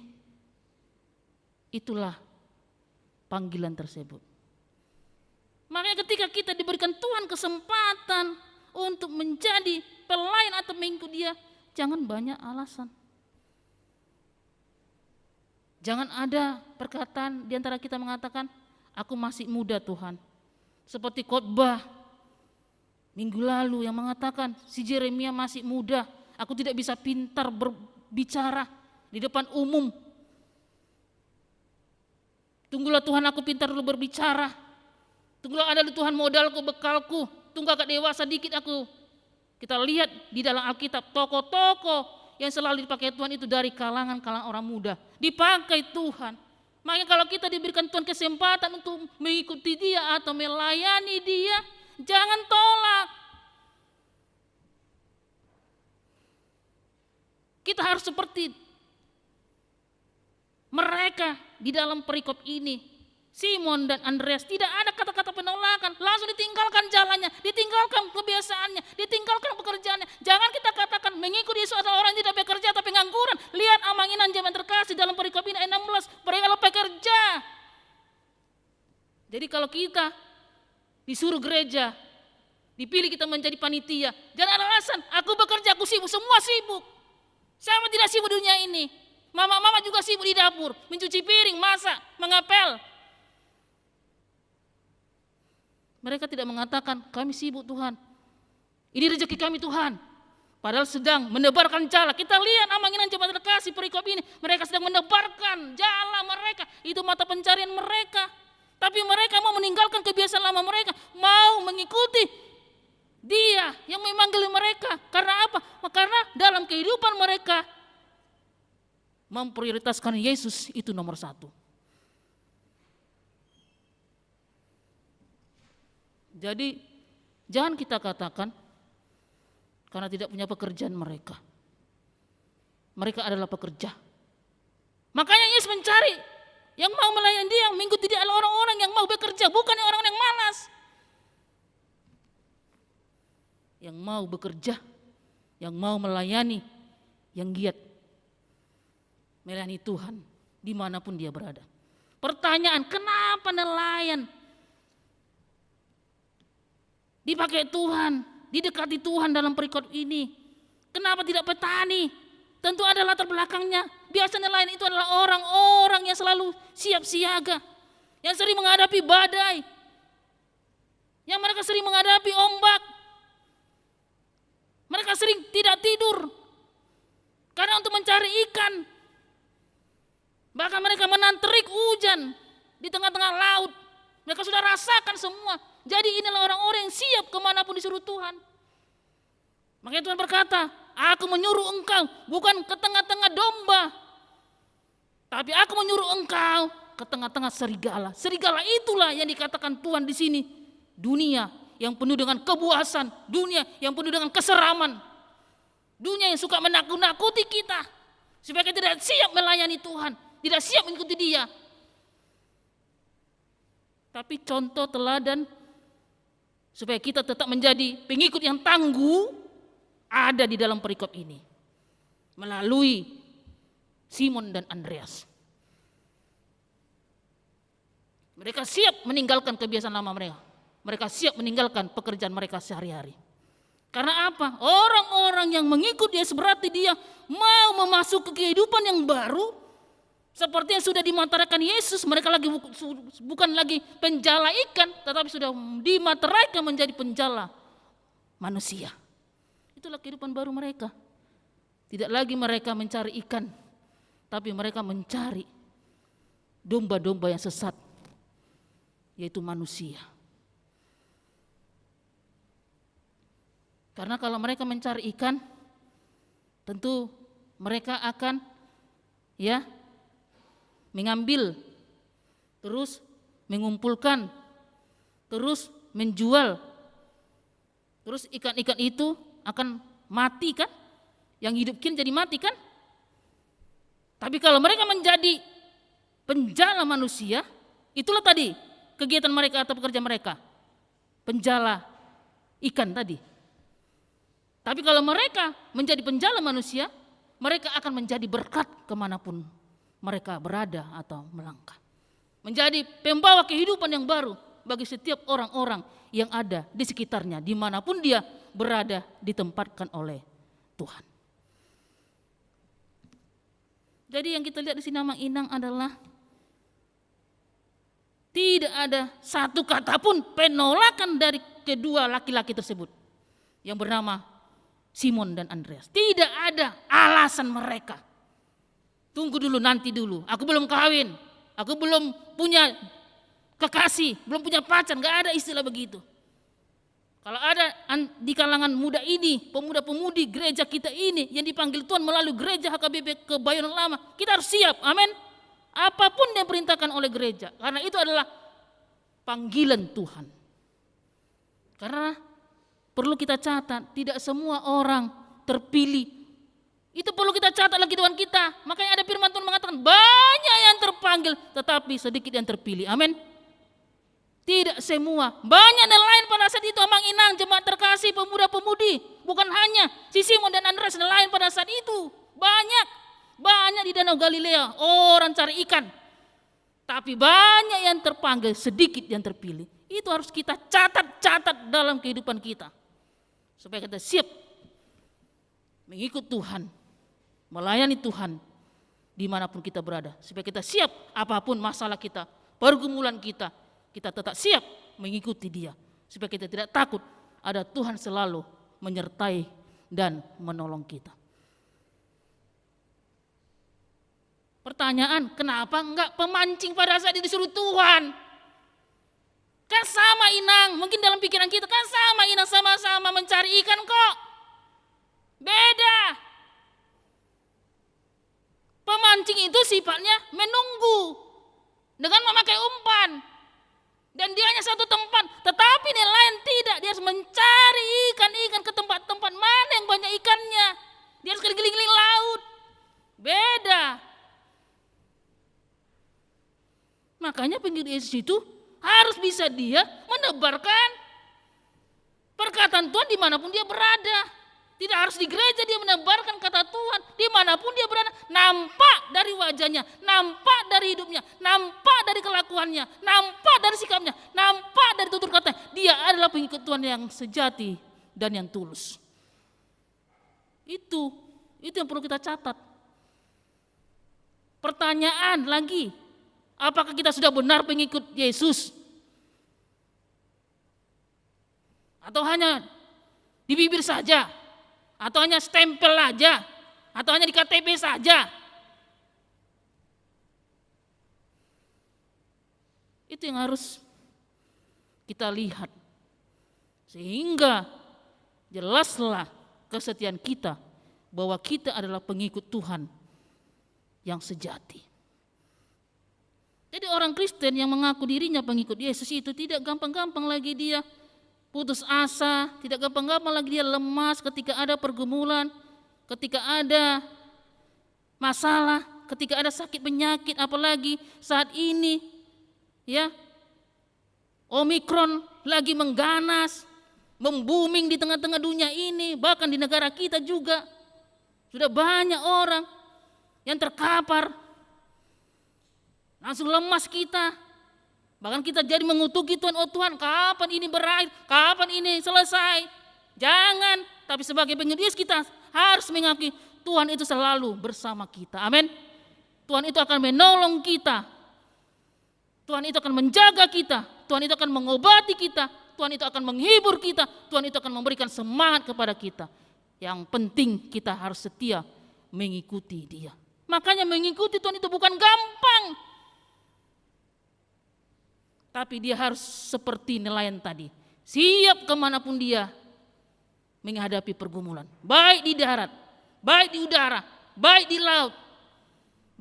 itulah panggilan tersebut. Makanya ketika kita diberikan Tuhan kesempatan untuk menjadi pelayan atau mengikut Dia, jangan banyak alasan. Jangan ada perkataan di antara kita mengatakan, aku masih muda Tuhan. Seperti khotbah minggu lalu yang mengatakan, si Yeremia masih muda, aku tidak bisa pintar berbicara di depan umum. Tunggulah Tuhan, aku pintar dulu berbicara. Tunggulah ada Tuhan modalku, bekalku. Tunggu agak dewasa dikit aku. Kita lihat di dalam Alkitab, tokoh-tokoh yang selalu dipakai Tuhan itu dari kalangan orang muda. Dipakai Tuhan. Makanya kalau kita diberikan Tuhan kesempatan untuk mengikuti Dia atau melayani Dia, jangan tolak. Kita harus seperti mereka di dalam perikop ini. Simon dan Andreas, tidak ada kata-kata penolakan, langsung ditinggalkan jalannya, ditinggalkan kebiasaannya, ditinggalkan pekerjaannya. Jangan kita katakan mengikuti Yesus adalah orang yang tidak bekerja tapi pengangguran. Lihat amanginan zaman terkasih dalam perikop ini ayat 16, mereka adalah pekerja. Jadi kalau kita disuruh gereja, dipilih kita menjadi panitia, jangan ada alasan, aku bekerja, aku sibuk, semua sibuk. Siapa tidak sibuk di dunia ini? Mama-mama juga sibuk di dapur, mencuci piring, masak, mengapel. Mereka tidak mengatakan, kami sibuk Tuhan, ini rezeki kami Tuhan. Padahal sedang menebarkan jala. Kita lihat amanginan jemaat terkasih perikop ini, mereka sedang menebarkan jala mereka, itu mata pencarian mereka. Tapi mereka mau meninggalkan kebiasaan lama mereka, mau mengikuti Dia yang memanggil mereka. Karena apa? Karena dalam kehidupan mereka memprioritaskan Yesus itu nomor satu. Jadi jangan kita katakan karena tidak punya pekerjaan mereka. Mereka adalah pekerja. Makanya Yesus mencari yang mau melayani dia, yang mengikuti dia adalah orang-orang yang mau bekerja, bukan orang-orang yang malas. Yang mau bekerja, yang mau melayani, yang giat melayani Tuhan dimanapun dia berada. Pertanyaan, kenapa nelayan dipakai Tuhan, didekati Tuhan dalam perikop ini? Kenapa tidak petani? Tentu ada latar belakangnya. Biasanya nelayan itu adalah orang-orang yang selalu siap siaga, yang sering menghadapi badai, yang mereka sering menghadapi ombak. Mereka sering tidak tidur karena untuk mencari ikan. Bahkan mereka menahan terik hujan di tengah-tengah laut. Mereka sudah rasakan semua. Jadi inilah orang-orang yang siap kemanapun disuruh Tuhan. Makanya Tuhan berkata, aku menyuruh engkau bukan ke tengah-tengah domba, tapi aku menyuruh engkau ke tengah-tengah serigala. Serigala itulah yang dikatakan Tuhan di sini. Dunia yang penuh dengan kebuasan, dunia yang penuh dengan keseraman, dunia yang suka menakut-nakuti kita supaya kita tidak siap melayani Tuhan, tidak siap mengikuti Dia. Tapi contoh teladan supaya kita tetap menjadi pengikut yang tangguh ada di dalam perikop ini melalui Simon dan Andreas. Mereka siap meninggalkan kebiasaan lama mereka. Mereka siap meninggalkan pekerjaan mereka sehari-hari. Karena apa? Orang-orang yang mengikut dia seberarti dia mau memasuki kehidupan yang baru. Seperti yang sudah dimateraikan Yesus. Mereka lagi bukan lagi penjala ikan, tetapi sudah dimateraikan menjadi penjala manusia. Itulah kehidupan baru mereka. Tidak lagi mereka mencari ikan, tapi mereka mencari domba-domba yang sesat, yaitu manusia. Karena kalau mereka mencari ikan, tentu mereka akan mengambil, terus mengumpulkan, terus menjual. Terus ikan-ikan itu akan mati kan? Yang hidupkin jadi mati kan? Tapi kalau mereka menjadi penjala manusia, itulah tadi kegiatan mereka atau pekerjaan mereka. Penjala ikan tadi. Tapi kalau mereka menjadi penjala manusia, mereka akan menjadi berkat kemanapun mereka berada atau melangkah. Menjadi pembawa kehidupan yang baru bagi setiap orang-orang yang ada di sekitarnya, dimanapun dia berada ditempatkan oleh Tuhan. Jadi yang kita lihat di sini Mang Inang adalah tidak ada satu kata pun penolakan dari kedua laki-laki tersebut yang bernama Simon dan Andreas. Tidak ada alasan mereka. Tunggu dulu, nanti dulu. Aku belum kawin. Aku belum punya kekasih, belum punya pacar. Gak ada istilah begitu. Kalau ada di kalangan muda ini, pemuda-pemudi gereja kita ini yang dipanggil Tuhan melalui gereja HKBP Kebayoran Lama, kita harus siap. Amin. Apapun yang diperintahkan oleh gereja. Karena itu adalah panggilan Tuhan. Karena perlu kita catat, tidak semua orang terpilih. Itu perlu kita catat lagi Tuhan kita. Makanya ada firman Tuhan mengatakan banyak yang terpanggil, tetapi sedikit yang terpilih. Amin. Tidak semua. Banyak dan lain pada saat itu Mang Inang, jemaat terkasih, pemuda-pemudi. Bukan hanya si Simon dan Andreas dan lain pada saat itu. Banyak di Danau Galilea orang cari ikan. Tapi banyak yang terpanggil, sedikit yang terpilih. Itu harus kita catat dalam kehidupan kita. Supaya kita siap mengikut Tuhan, melayani Tuhan dimanapun kita berada. Supaya kita siap apapun masalah kita, pergumulan kita tetap siap mengikuti Dia. Supaya kita tidak takut, ada Tuhan selalu menyertai dan menolong kita. Pertanyaan, kenapa enggak pemancing pada saat disuruh Tuhan? Kan sama Inang, mungkin dalam pikiran kita kan sama Inang, sama-sama mencari ikan kok. Beda. Pemancing itu sifatnya menunggu dengan memakai umpan. Dan dia hanya satu tempat, tetapi nelayan tidak, dia harus mencari ikan-ikan ke tempat-tempat mana yang banyak ikannya. Dia harus keliling-keliling laut. Beda. Makanya pengikut Yesus itu harus bisa dia menebarkan perkataan Tuhan dimanapun dia berada. Tidak harus di gereja dia menebarkan kata Tuhan, dimanapun dia berada. Nampak dari wajahnya, nampak dari hidupnya, nampak dari kelakuannya, nampak dari sikapnya, nampak dari tutur katanya. Dia adalah pengikut Tuhan yang sejati dan yang tulus. Itu yang perlu kita catat. Pertanyaan lagi, apakah kita sudah benar pengikut Yesus? Atau hanya di bibir saja? Atau hanya stempel aja? Atau hanya di KTP saja? Itu yang harus kita lihat. Sehingga jelaslah kesetiaan kita bahwa kita adalah pengikut Tuhan yang sejati. Jadi orang Kristen yang mengaku dirinya pengikut Yesus itu tidak gampang-gampang lagi dia putus asa, tidak gampang-gampang lagi dia lemas ketika ada pergumulan, ketika ada masalah, ketika ada sakit penyakit, apalagi saat ini ya Omikron lagi mengganas, membuming di tengah-tengah dunia ini, bahkan di negara kita juga sudah banyak orang yang terkapar. Langsung lemas kita. Bahkan kita jadi mengutuki Tuhan, oh Tuhan kapan ini berakhir, kapan ini selesai. Jangan, tapi sebagai pengikut Yesus kita harus mengakui Tuhan itu selalu bersama kita. Amin. Tuhan itu akan menolong kita. Tuhan itu akan menjaga kita. Tuhan itu akan mengobati kita. Tuhan itu akan menghibur kita. Tuhan itu akan memberikan semangat kepada kita. Yang penting kita harus setia mengikuti Dia. Makanya mengikuti Tuhan itu bukan gampang. Tapi dia harus seperti nelayan tadi, siap kemanapun dia menghadapi pergumulan. Baik di darat, baik di udara, baik di laut,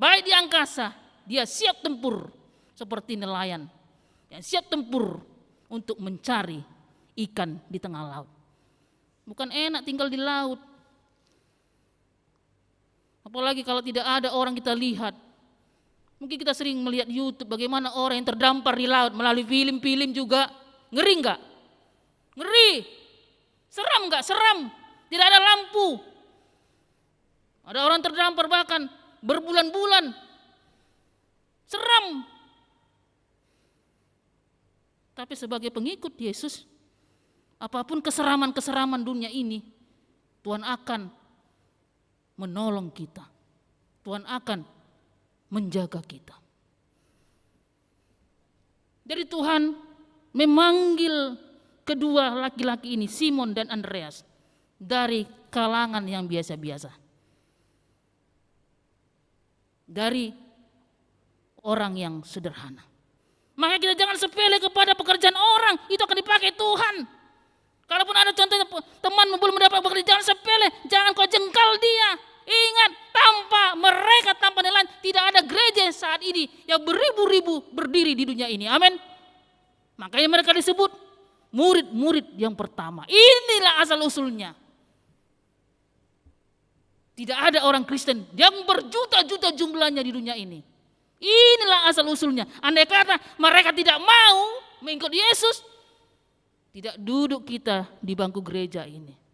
baik di angkasa. Dia siap tempur seperti nelayan yang siap tempur untuk mencari ikan di tengah laut. Bukan enak tinggal di laut. Apalagi kalau tidak ada orang kita lihat. Mungkin kita sering melihat YouTube bagaimana orang yang terdampar di laut melalui film-film juga. Ngeri enggak? Ngeri. Seram enggak? Seram. Tidak ada lampu. Ada orang terdampar bahkan berbulan-bulan. Seram. Tapi sebagai pengikut Yesus, apapun keseraman-keseraman dunia ini, Tuhan akan menolong kita. Tuhan akan menjaga kita. Jadi Tuhan memanggil kedua laki-laki ini, Simon dan Andreas, dari kalangan yang biasa-biasa. Dari orang yang sederhana. Maka kita jangan sepele kepada pekerjaan orang, itu akan dipakai Tuhan. Kalaupun ada contohnya teman belum mendapat pekerjaan, jangan sepele, jangan kau jengkal dia. Ingat, tanpa nelayan tidak ada gereja saat ini yang beribu-ribu berdiri di dunia ini. Amin. Makanya mereka disebut murid-murid yang pertama. Inilah asal usulnya. Tidak ada orang Kristen yang berjuta-juta jumlahnya di dunia ini. Inilah asal usulnya. Andai kata mereka tidak mau mengikut Yesus, tidak duduk kita di bangku gereja ini.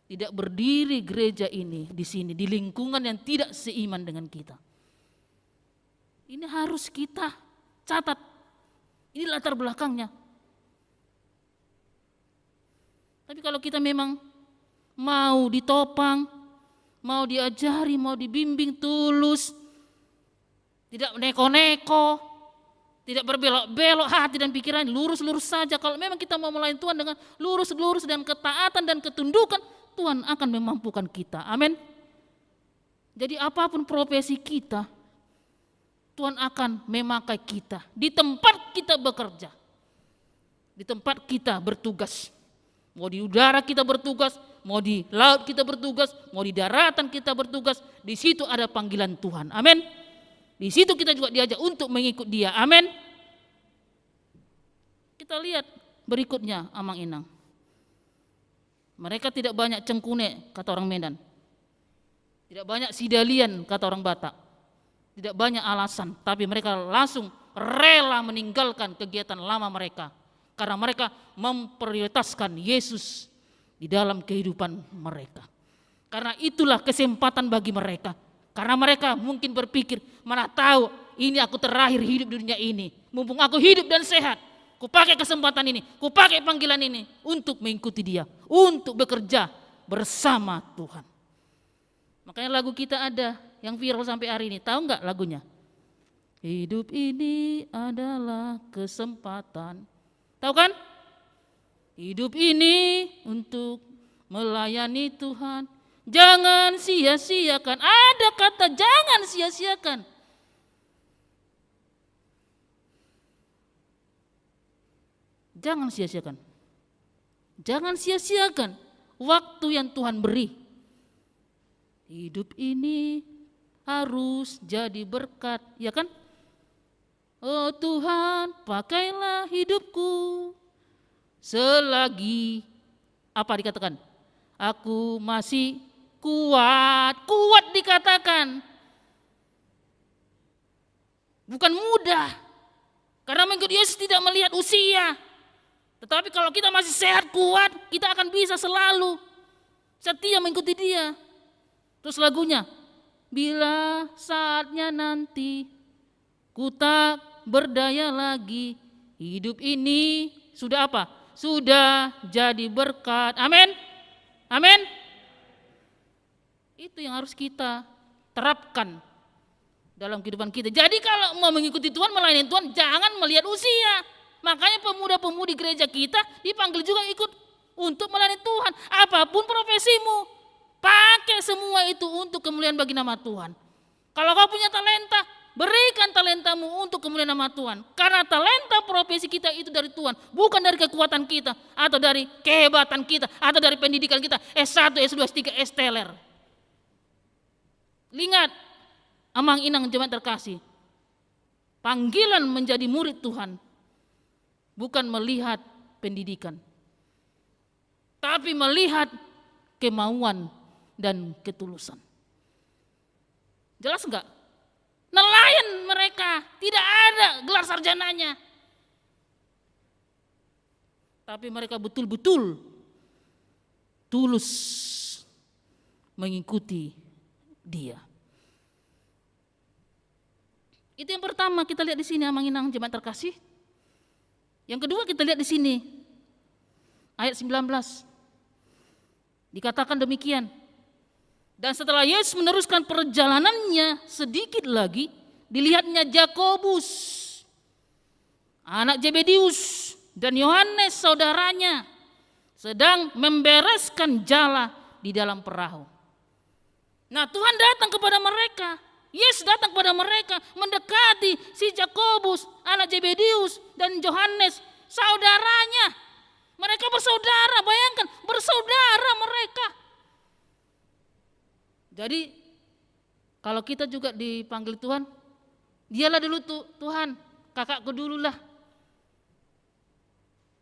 Tidak berdiri gereja ini di sini, di lingkungan yang tidak seiman dengan kita. Ini harus kita catat. Ini latar belakangnya. Tapi kalau kita memang mau ditopang, mau diajari, mau dibimbing tulus, tidak neko-neko, tidak berbelok-belok hati dan pikiran, lurus-lurus saja. Kalau memang kita mau melayani Tuhan dengan lurus-lurus dan ketaatan dan ketundukan, Tuhan akan memampukan kita. Amin. Jadi apapun profesi kita, Tuhan akan memakai kita di tempat kita bekerja, di tempat kita bertugas. Mau di udara kita bertugas, mau di laut kita bertugas, mau di daratan kita bertugas, di situ ada panggilan Tuhan. Amin. Di situ kita juga diajak untuk mengikut Dia. Amin. Kita lihat berikutnya Amang Inang. Mereka tidak banyak cengkune, kata orang Medan. Tidak banyak sidalian, kata orang Batak. Tidak banyak alasan, tapi mereka langsung rela meninggalkan kegiatan lama mereka. Karena mereka memprioritaskan Yesus di dalam kehidupan mereka. Karena itulah kesempatan bagi mereka. Karena mereka mungkin berpikir, mana tahu ini aku terakhir hidup di dunia ini. Mumpung aku hidup dan sehat, ku pakai kesempatan ini, ku pakai panggilan ini untuk mengikuti Dia, untuk bekerja bersama Tuhan. Makanya lagu kita ada yang viral sampai hari ini. Tahu nggak lagunya? Hidup ini adalah kesempatan. Tahu kan? Hidup ini untuk melayani Tuhan. Jangan sia-siakan. Ada kata jangan sia-siakan. Jangan sia-siakan. Jangan sia-siakan waktu yang Tuhan beri. Hidup ini harus jadi berkat, ya kan? Oh Tuhan, pakailah hidupku selagi apa dikatakan? Aku masih kuat, kuat dikatakan. Bukan mudah. Karena mengikut Yesus tidak melihat usia. Tetapi kalau kita masih sehat kuat, kita akan bisa selalu setia mengikuti Dia. Terus lagunya, bila saatnya nanti ku tak berdaya lagi, hidup ini sudah apa? Sudah jadi berkat. Amin. Amin. Itu yang harus kita terapkan dalam kehidupan kita. Jadi kalau mau mengikuti Tuhan, melayani Tuhan, jangan melihat usia. Makanya pemuda-pemudi gereja kita dipanggil juga ikut untuk melayani Tuhan. Apapun profesimu, pakai semua itu untuk kemuliaan bagi nama Tuhan. Kalau kau punya talenta, berikan talentamu untuk kemuliaan nama Tuhan. Karena talenta profesi kita itu dari Tuhan, bukan dari kekuatan kita, atau dari kehebatan kita, atau dari pendidikan kita, S1, S2, S3, S-teler. Ingat, amang inang jemaat terkasih, panggilan menjadi murid Tuhan bukan melihat pendidikan, tapi melihat kemauan dan ketulusan. Jelas enggak? Nelayan mereka, tidak ada gelar sarjananya. Tapi mereka betul-betul tulus mengikuti Dia. Itu yang pertama kita lihat di sini, amang inang jemaat terkasih. Yang kedua kita lihat di sini, ayat 19. Dikatakan demikian. Dan setelah Yesus meneruskan perjalanannya sedikit lagi, dilihatnya Yakobus, anak Zebedeus, dan Yohanes saudaranya sedang membereskan jala di dalam perahu. Nah, Tuhan datang kepada mereka. Yesus datang kepada mereka, mendekati si Yakobus, anak Zebedeus, dan Yohanes, saudaranya. Mereka bersaudara, bayangkan, bersaudara mereka. Jadi, kalau kita juga dipanggil Tuhan, dialah dulu Tuhan, kakakku dululah.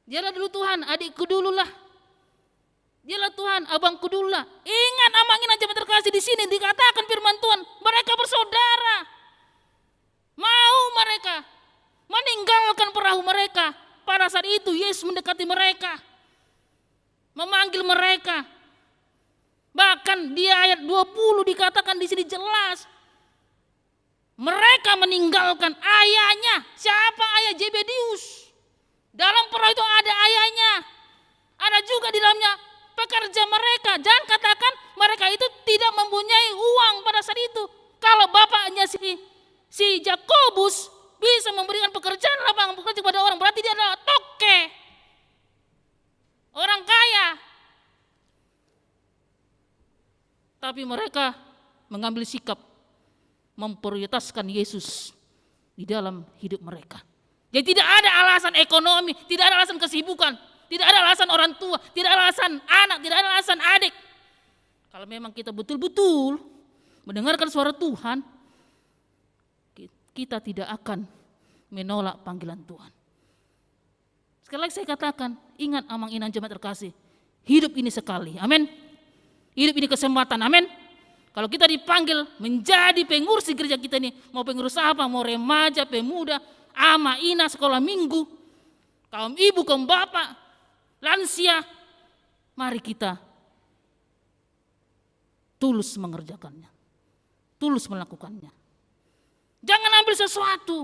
Dialah dulu Tuhan, adikku dululah. Dialah Tuhan, abangku dululah. Ingat, amang inang jemaat terkasih, di sini dikatakan firman Tuhan, mereka bersaudara. Mau mereka meninggalkan perahu mereka. Pada saat itu Yesus mendekati mereka, memanggil mereka. Bahkan di ayat 20 dikatakan di sini jelas, mereka meninggalkan ayahnya. Siapa ayah Zebedeus? Dalam perahu itu ada ayahnya. Ada juga di dalamnya pekerja mereka. Jangan katakan mereka itu tidak mempunyai uang pada saat itu. Kalau bapaknya si Yakobus bisa memberikan pekerjaan, lapangan pekerjaan kepada orang, berarti dia adalah toke, orang kaya. Tapi mereka mengambil sikap memprioritaskan Yesus di dalam hidup mereka. Jadi tidak ada alasan ekonomi, tidak ada alasan kesibukan, tidak ada alasan orang tua, tidak ada alasan anak, tidak ada alasan adik. Kalau memang kita betul-betul mendengarkan suara Tuhan, kita tidak akan menolak panggilan Tuhan. Sekali lagi saya katakan, ingat amang inang jemaat terkasih, hidup ini sekali, amin. Hidup ini kesempatan, amin. Kalau kita dipanggil menjadi pengurus di gereja kita ini, mau pengurus apa, mau remaja, pemuda, ama, ina, sekolah minggu, kaum ibu, kaum bapak, lansia. Mari kita tulus mengerjakannya, tulus melakukannya. Jangan ambil sesuatu.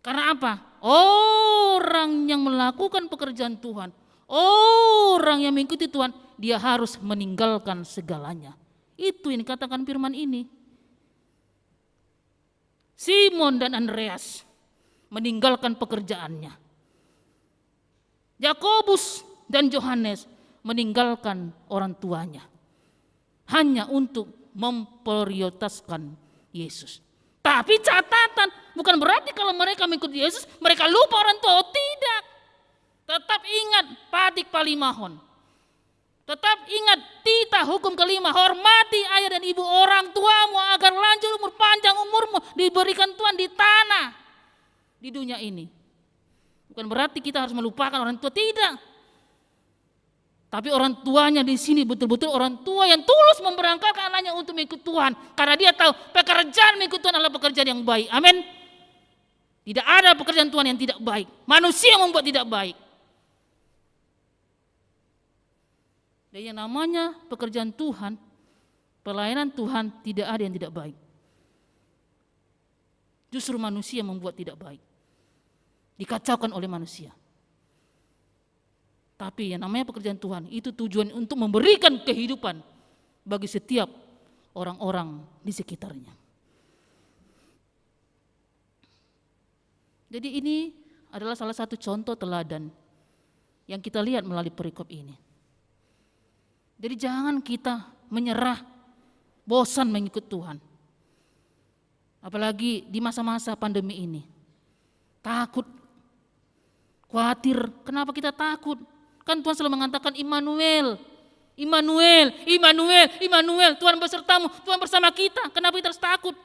Karena apa? Orang yang melakukan pekerjaan Tuhan, orang yang mengikuti Tuhan, dia harus meninggalkan segalanya. Itu yang dikatakan firman ini. Simon dan Andreas meninggalkan pekerjaannya. Yakobus dan Yohanes meninggalkan orang tuanya hanya untuk memprioritaskan Yesus. Tapi catatan, bukan berarti kalau mereka mengikuti Yesus mereka lupa orang tua. Tidak. Tetap ingat patik palimahon. Tetap ingat titah hukum kelima, hormati ayah dan ibu orang tuamu agar lanjut umur panjang umurmu diberikan Tuhan di tanah di dunia ini. Bukan berarti kita harus melupakan orang tua, tidak. Tapi orang tuanya di sini betul-betul orang tua yang tulus memberangkatkan anaknya untuk mengikut Tuhan, karena dia tahu pekerjaan mengikut Tuhan adalah pekerjaan yang baik. Amin. Tidak ada pekerjaan Tuhan yang tidak baik. Manusia yang membuat tidak baik. Dan yang namanya pekerjaan Tuhan, pelayanan Tuhan, tidak ada yang tidak baik. Justru manusia yang membuat tidak baik. Dikacaukan oleh manusia. Tapi yang namanya pekerjaan Tuhan itu tujuan untuk memberikan kehidupan bagi setiap orang-orang di sekitarnya. Jadi ini adalah salah satu contoh teladan yang kita lihat melalui perikop ini. Jadi jangan kita menyerah, bosan mengikut Tuhan. Apalagi di masa-masa pandemi ini. Takut, khawatir. Kenapa kita takut? Kan Tuhan selalu mengatakan Immanuel, Immanuel, Immanuel, Immanuel. Tuhan besertamu, Tuhan bersama kita. Kenapa kita harus takut?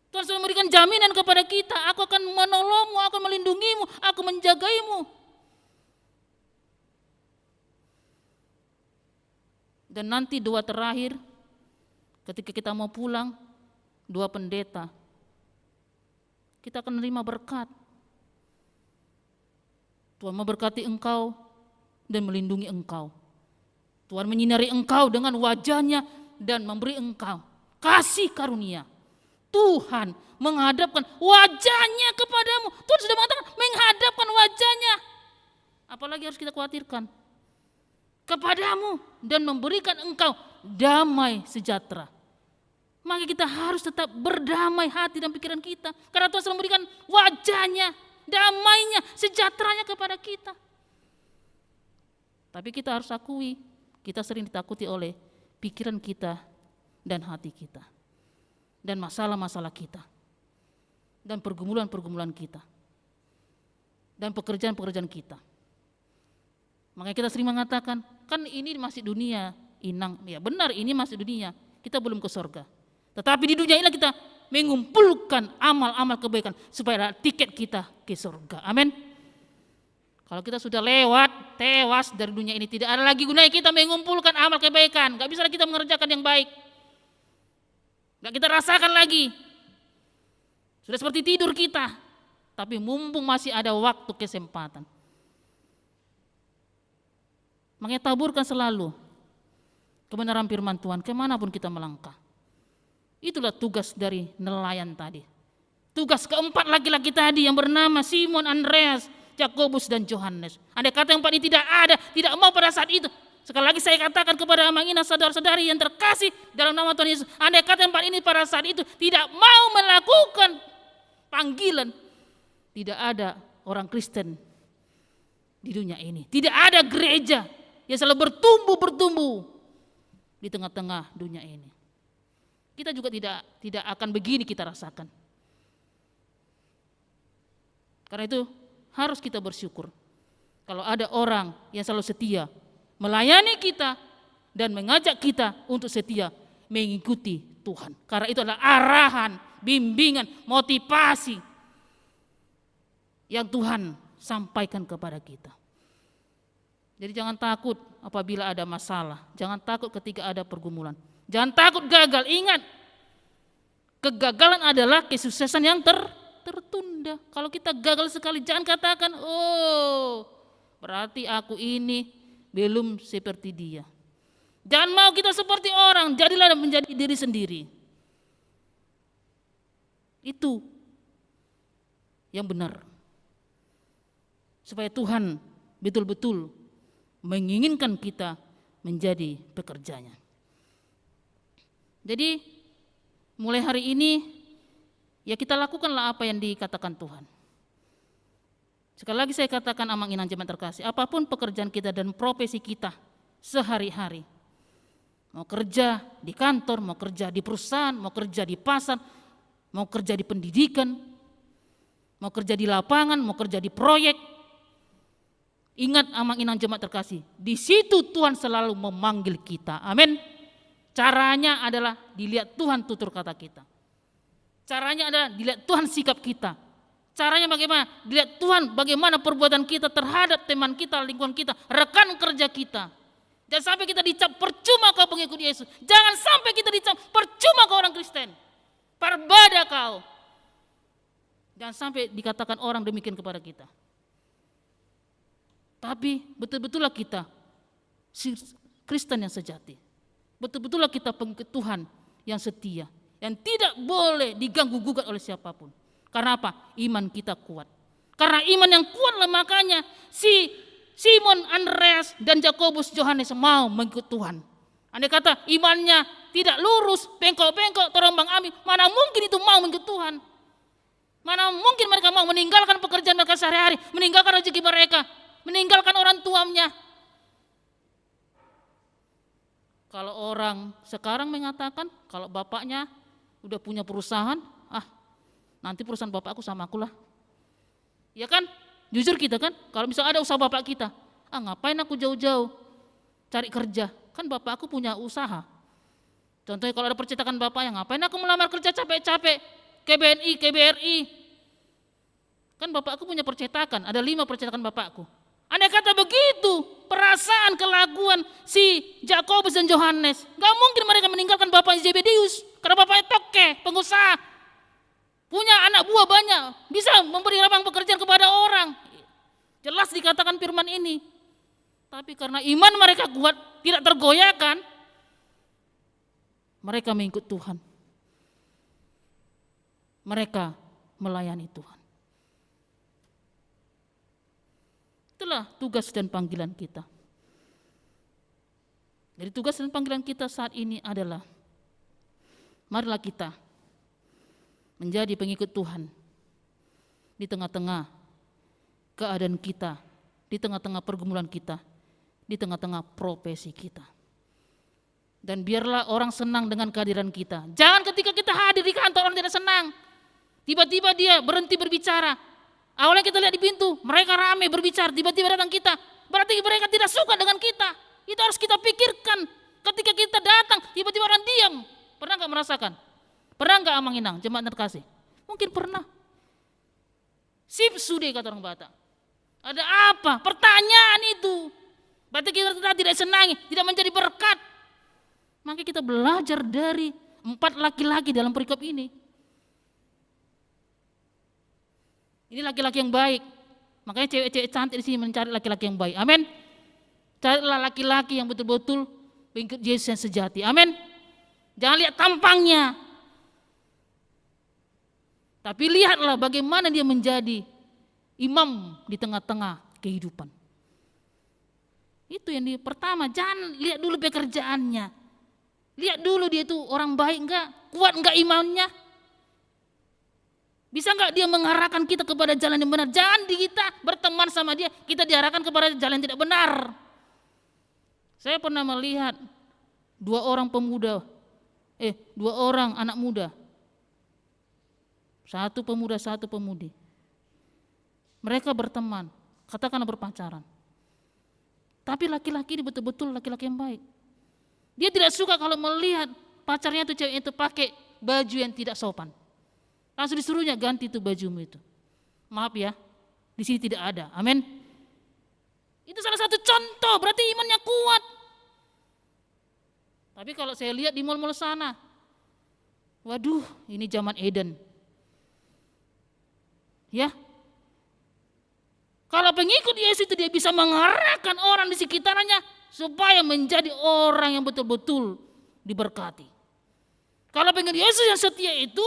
Tuhan selalu memberikan jaminan kepada kita. Aku akan menolongmu, aku akan melindungimu, aku menjagaimu. Dan nanti doa terakhir ketika kita mau pulang, doa pendeta, kita akan menerima berkat. Tuhan memberkati engkau dan melindungi engkau. Tuhan menyinari engkau dengan wajahnya dan memberi engkau kasih karunia. Tuhan menghadapkan wajahnya kepadamu. Tuhan sudah mengatakan menghadapkan wajahnya. Apalagi harus kita khawatirkan? Kepadamu dan memberikan engkau damai sejahtera. Maka kita harus tetap berdamai hati dan pikiran kita. Karena Tuhan selalu memberikan wajahnya, damainya, sejahteranya kepada kita. Tapi kita harus akui, kita sering ditakuti oleh pikiran kita dan hati kita. Dan masalah-masalah kita. Dan pergumulan-pergumulan kita. Dan pekerjaan-pekerjaan kita. Makanya kita sering mengatakan, kan ini masih dunia, Inang. Ya benar, ini masih dunia, kita belum ke surga. Tetapi di dunia ini kita mengumpulkan amal-amal kebaikan supaya ada tiket kita ke surga. Amin. Kalau kita sudah lewat, tewas dari dunia ini, tidak ada lagi gunanya kita mengumpulkan amal kebaikan. Gak bisa lagi kita mengerjakan yang baik. Gak kita rasakan lagi. Sudah seperti tidur kita. Tapi mumpung masih ada waktu kesempatan. Makanya taburkan selalu kebenaran firman Tuhan kemanapun kita melangkah. Itulah tugas dari nelayan tadi. Tugas keempat laki-laki tadi yang bernama Simon, Andreas, Yakobus dan Yohanes. Andai kata yang empat ini tidak ada, tidak mau pada saat itu. Sekali lagi saya katakan kepada Amangina saudara-saudari yang terkasih dalam nama Tuhan Yesus. Andai kata yang empat ini pada saat itu tidak mau melakukan panggilan, tidak ada orang Kristen di dunia ini. Tidak ada gereja yang selalu bertumbuh di tengah-tengah dunia ini. Kita juga tidak akan begini kita rasakan. Karena itu harus kita bersyukur kalau ada orang yang selalu setia melayani kita dan mengajak kita untuk setia mengikuti Tuhan. Karena itu adalah arahan, bimbingan, motivasi yang Tuhan sampaikan kepada kita. Jadi jangan takut apabila ada masalah. Jangan takut ketika ada pergumulan. Jangan takut gagal. Ingat, kegagalan adalah kesuksesan yang terbaik. Udah, kalau kita gagal sekali jangan katakan, oh berarti aku ini belum seperti dia. Jangan mau kita seperti orang, jadilah menjadi diri sendiri. Itu yang benar. Supaya Tuhan betul-betul menginginkan kita menjadi pekerjanya. Jadi mulai hari ini ya kita lakukanlah apa yang dikatakan Tuhan. Sekali lagi saya katakan Amang Inang Jemaat terkasih, apapun pekerjaan kita dan profesi kita sehari-hari, mau kerja di kantor, mau kerja di perusahaan, mau kerja di pasar, mau kerja di pendidikan, mau kerja di lapangan, mau kerja di proyek, ingat Amang Inang Jemaat terkasih, di situ Tuhan selalu memanggil kita. Amin. Caranya adalah dilihat Tuhan tutur kata kita. Caranya adalah dilihat Tuhan sikap kita. Caranya bagaimana? Dilihat Tuhan bagaimana perbuatan kita terhadap teman kita, lingkungan kita, rekan kerja kita. Jangan sampai kita dicap percuma kau pengikut Yesus. Jangan sampai kita dicap percuma kau orang Kristen. Perbada kau. Jangan sampai dikatakan orang demikian kepada kita. Tapi betul-betullah kita Kristen yang sejati. Betul-betullah kita pengikut Tuhan yang setia, yang tidak boleh diganggu-gugat oleh siapapun. Karena apa? Iman kita kuat. Karena iman yang kuatlah makanya si Simon, Andreas, dan Yakobus, Yohanes mau mengikut Tuhan. Andai kata imannya tidak lurus, bengkok-bengkok, terombang ambing, mana mungkin itu mau mengikut Tuhan? Mana mungkin mereka mau meninggalkan pekerjaan mereka sehari-hari, meninggalkan rezeki mereka, meninggalkan orang tuanya. Kalau orang sekarang mengatakan, kalau bapaknya udah punya perusahaan, nanti perusahaan bapakku sama aku lah. Ya kan? Jujur kita kan, kalau misalnya ada usaha bapak kita, ngapain aku jauh-jauh cari kerja? Kan bapak aku punya usaha. Contohnya kalau ada percetakan bapaknya, ngapain aku melamar kerja capek-capek ke BNI, ke BRI? Kan bapak aku punya percetakan, ada 5 percetakan bapakku. Andai kata begitu, perasaan kelakuan si Yakobus dan Yohanes, gak mungkin mereka meninggalkan bapaknya Zebedeus, karena bapaknya toke, pengusaha, punya anak buah banyak, bisa memberi lapangan pekerjaan kepada orang. Jelas dikatakan firman ini. Tapi karena iman mereka kuat, tidak tergoyahkan, mereka mengikut Tuhan. Mereka melayani Tuhan. Itulah tugas dan panggilan kita. Jadi tugas dan panggilan kita saat ini adalah, marilah kita menjadi pengikut Tuhan di tengah-tengah keadaan kita, di tengah-tengah pergumulan kita, di tengah-tengah profesi kita. Dan biarlah orang senang dengan kehadiran kita. Jangan ketika kita hadir di kantor orang tidak senang. Tiba-tiba dia berhenti berbicara. Awalnya kita lihat di pintu, mereka ramai berbicara, tiba-tiba datang kita. Berarti mereka tidak suka dengan kita. Itu harus kita pikirkan. Ketika kita datang, tiba-tiba orang diam. Pernah gak merasakan? Pernah gak Amang Inang, jemaat terkasih? Mungkin pernah. Sip sude kata orang Batak. Ada apa? Pertanyaan itu. Berarti kita tidak senangi, tidak menjadi berkat. Maka kita belajar dari 4 laki-laki dalam perikop ini. Ini laki-laki yang baik. Makanya cewek-cewek cantik di sini mencari laki-laki yang baik. Amin. Carilah laki-laki yang betul-betul pengikut Yesus yang sejati. Amin. Jangan lihat tampangnya. Tapi lihatlah bagaimana dia menjadi imam di tengah-tengah kehidupan. Itu yang pertama, jangan lihat dulu pekerjaannya. Lihat dulu dia itu orang baik enggak, kuat enggak imannya. Bisa enggak dia mengarahkan kita kepada jalan yang benar. Jangan kita berteman sama dia, kita diarahkan kepada jalan yang tidak benar. Saya pernah melihat 2 orang anak muda. 1 pemuda, 1 pemudi. Mereka berteman, katakanlah berpacaran. Tapi laki-laki ini betul-betul laki-laki yang baik. Dia tidak suka kalau melihat pacarnya itu cewek itu pakai baju yang tidak sopan. Langsung disuruhnya ganti itu bajumu itu. Maaf ya, di sini tidak ada. Amin. Itu salah satu contoh, berarti imannya kuat. Tapi kalau saya lihat di mal-mal sana, waduh, ini zaman Eden. Ya. Kalau pengikut Yesus itu dia bisa mengarahkan orang di sekitarnya supaya menjadi orang yang betul-betul diberkati. Kalau pengikut Yesus yang setia itu,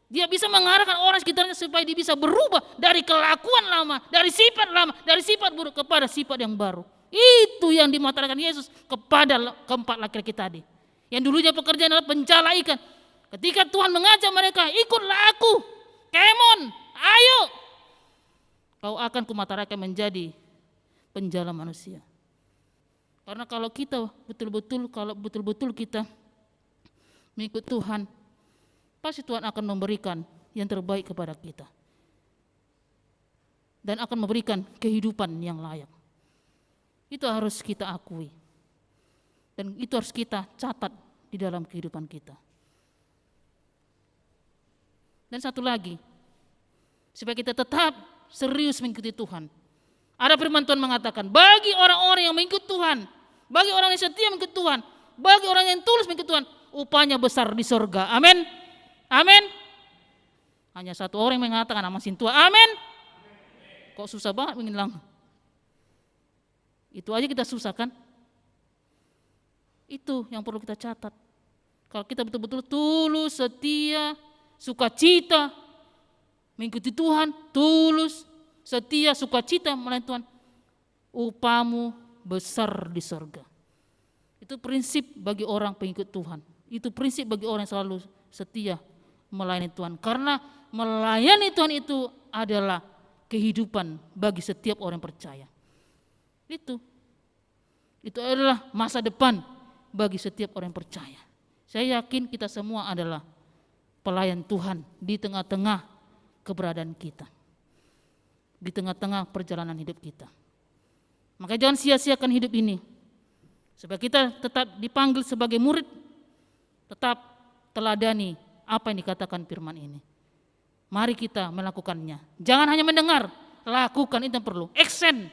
dia bisa mengarahkan orang sekitarnya supaya dia bisa berubah dari kelakuan lama, dari sifat lama, dari sifat buruk kepada sifat yang baru. Itu yang dimatakan Yesus kepada keempat laki-laki tadi. Yang dulunya pekerjaan adalah penjala ikan. Ketika Tuhan mengajak mereka, ikutlah aku, kemon, ayo. Kau akan kumatarakan menjadi penjala manusia. Karena kalau betul-betul kita mengikut Tuhan, pasti Tuhan akan memberikan yang terbaik kepada kita. Dan akan memberikan kehidupan yang layak. Itu harus kita akui. Dan itu harus kita catat di dalam kehidupan kita. Dan satu lagi, supaya kita tetap serius mengikuti Tuhan. Ada firman Tuhan mengatakan, bagi orang-orang yang mengikut Tuhan, bagi orang yang setia mengikut Tuhan, bagi orang yang tulus mengikut Tuhan, upahnya besar di surga. Amin. Amin. Hanya satu orang yang mengatakan nama sintua. Amin. Kok susah banget mengilang? Itu aja kita susah kan? Itu yang perlu kita catat. Kalau kita betul-betul tulus, setia, sukacita mengikuti Tuhan, tulus, setia, sukacita melayani Tuhan, upahmu besar di surga. Itu prinsip bagi orang pengikut Tuhan. Itu prinsip bagi orang yang selalu setia melayani Tuhan. Karena melayani Tuhan itu adalah kehidupan bagi setiap orang percaya. Itu adalah masa depan bagi setiap orang percaya. Saya yakin kita semua adalah pelayan Tuhan di tengah-tengah keberadaan kita, di tengah-tengah perjalanan hidup kita. Maka jangan sia-siakan hidup ini, supaya kita tetap dipanggil sebagai murid, tetap teladani apa yang dikatakan firman ini. Mari kita melakukannya. Jangan hanya mendengar, lakukan, itu yang perlu. Action,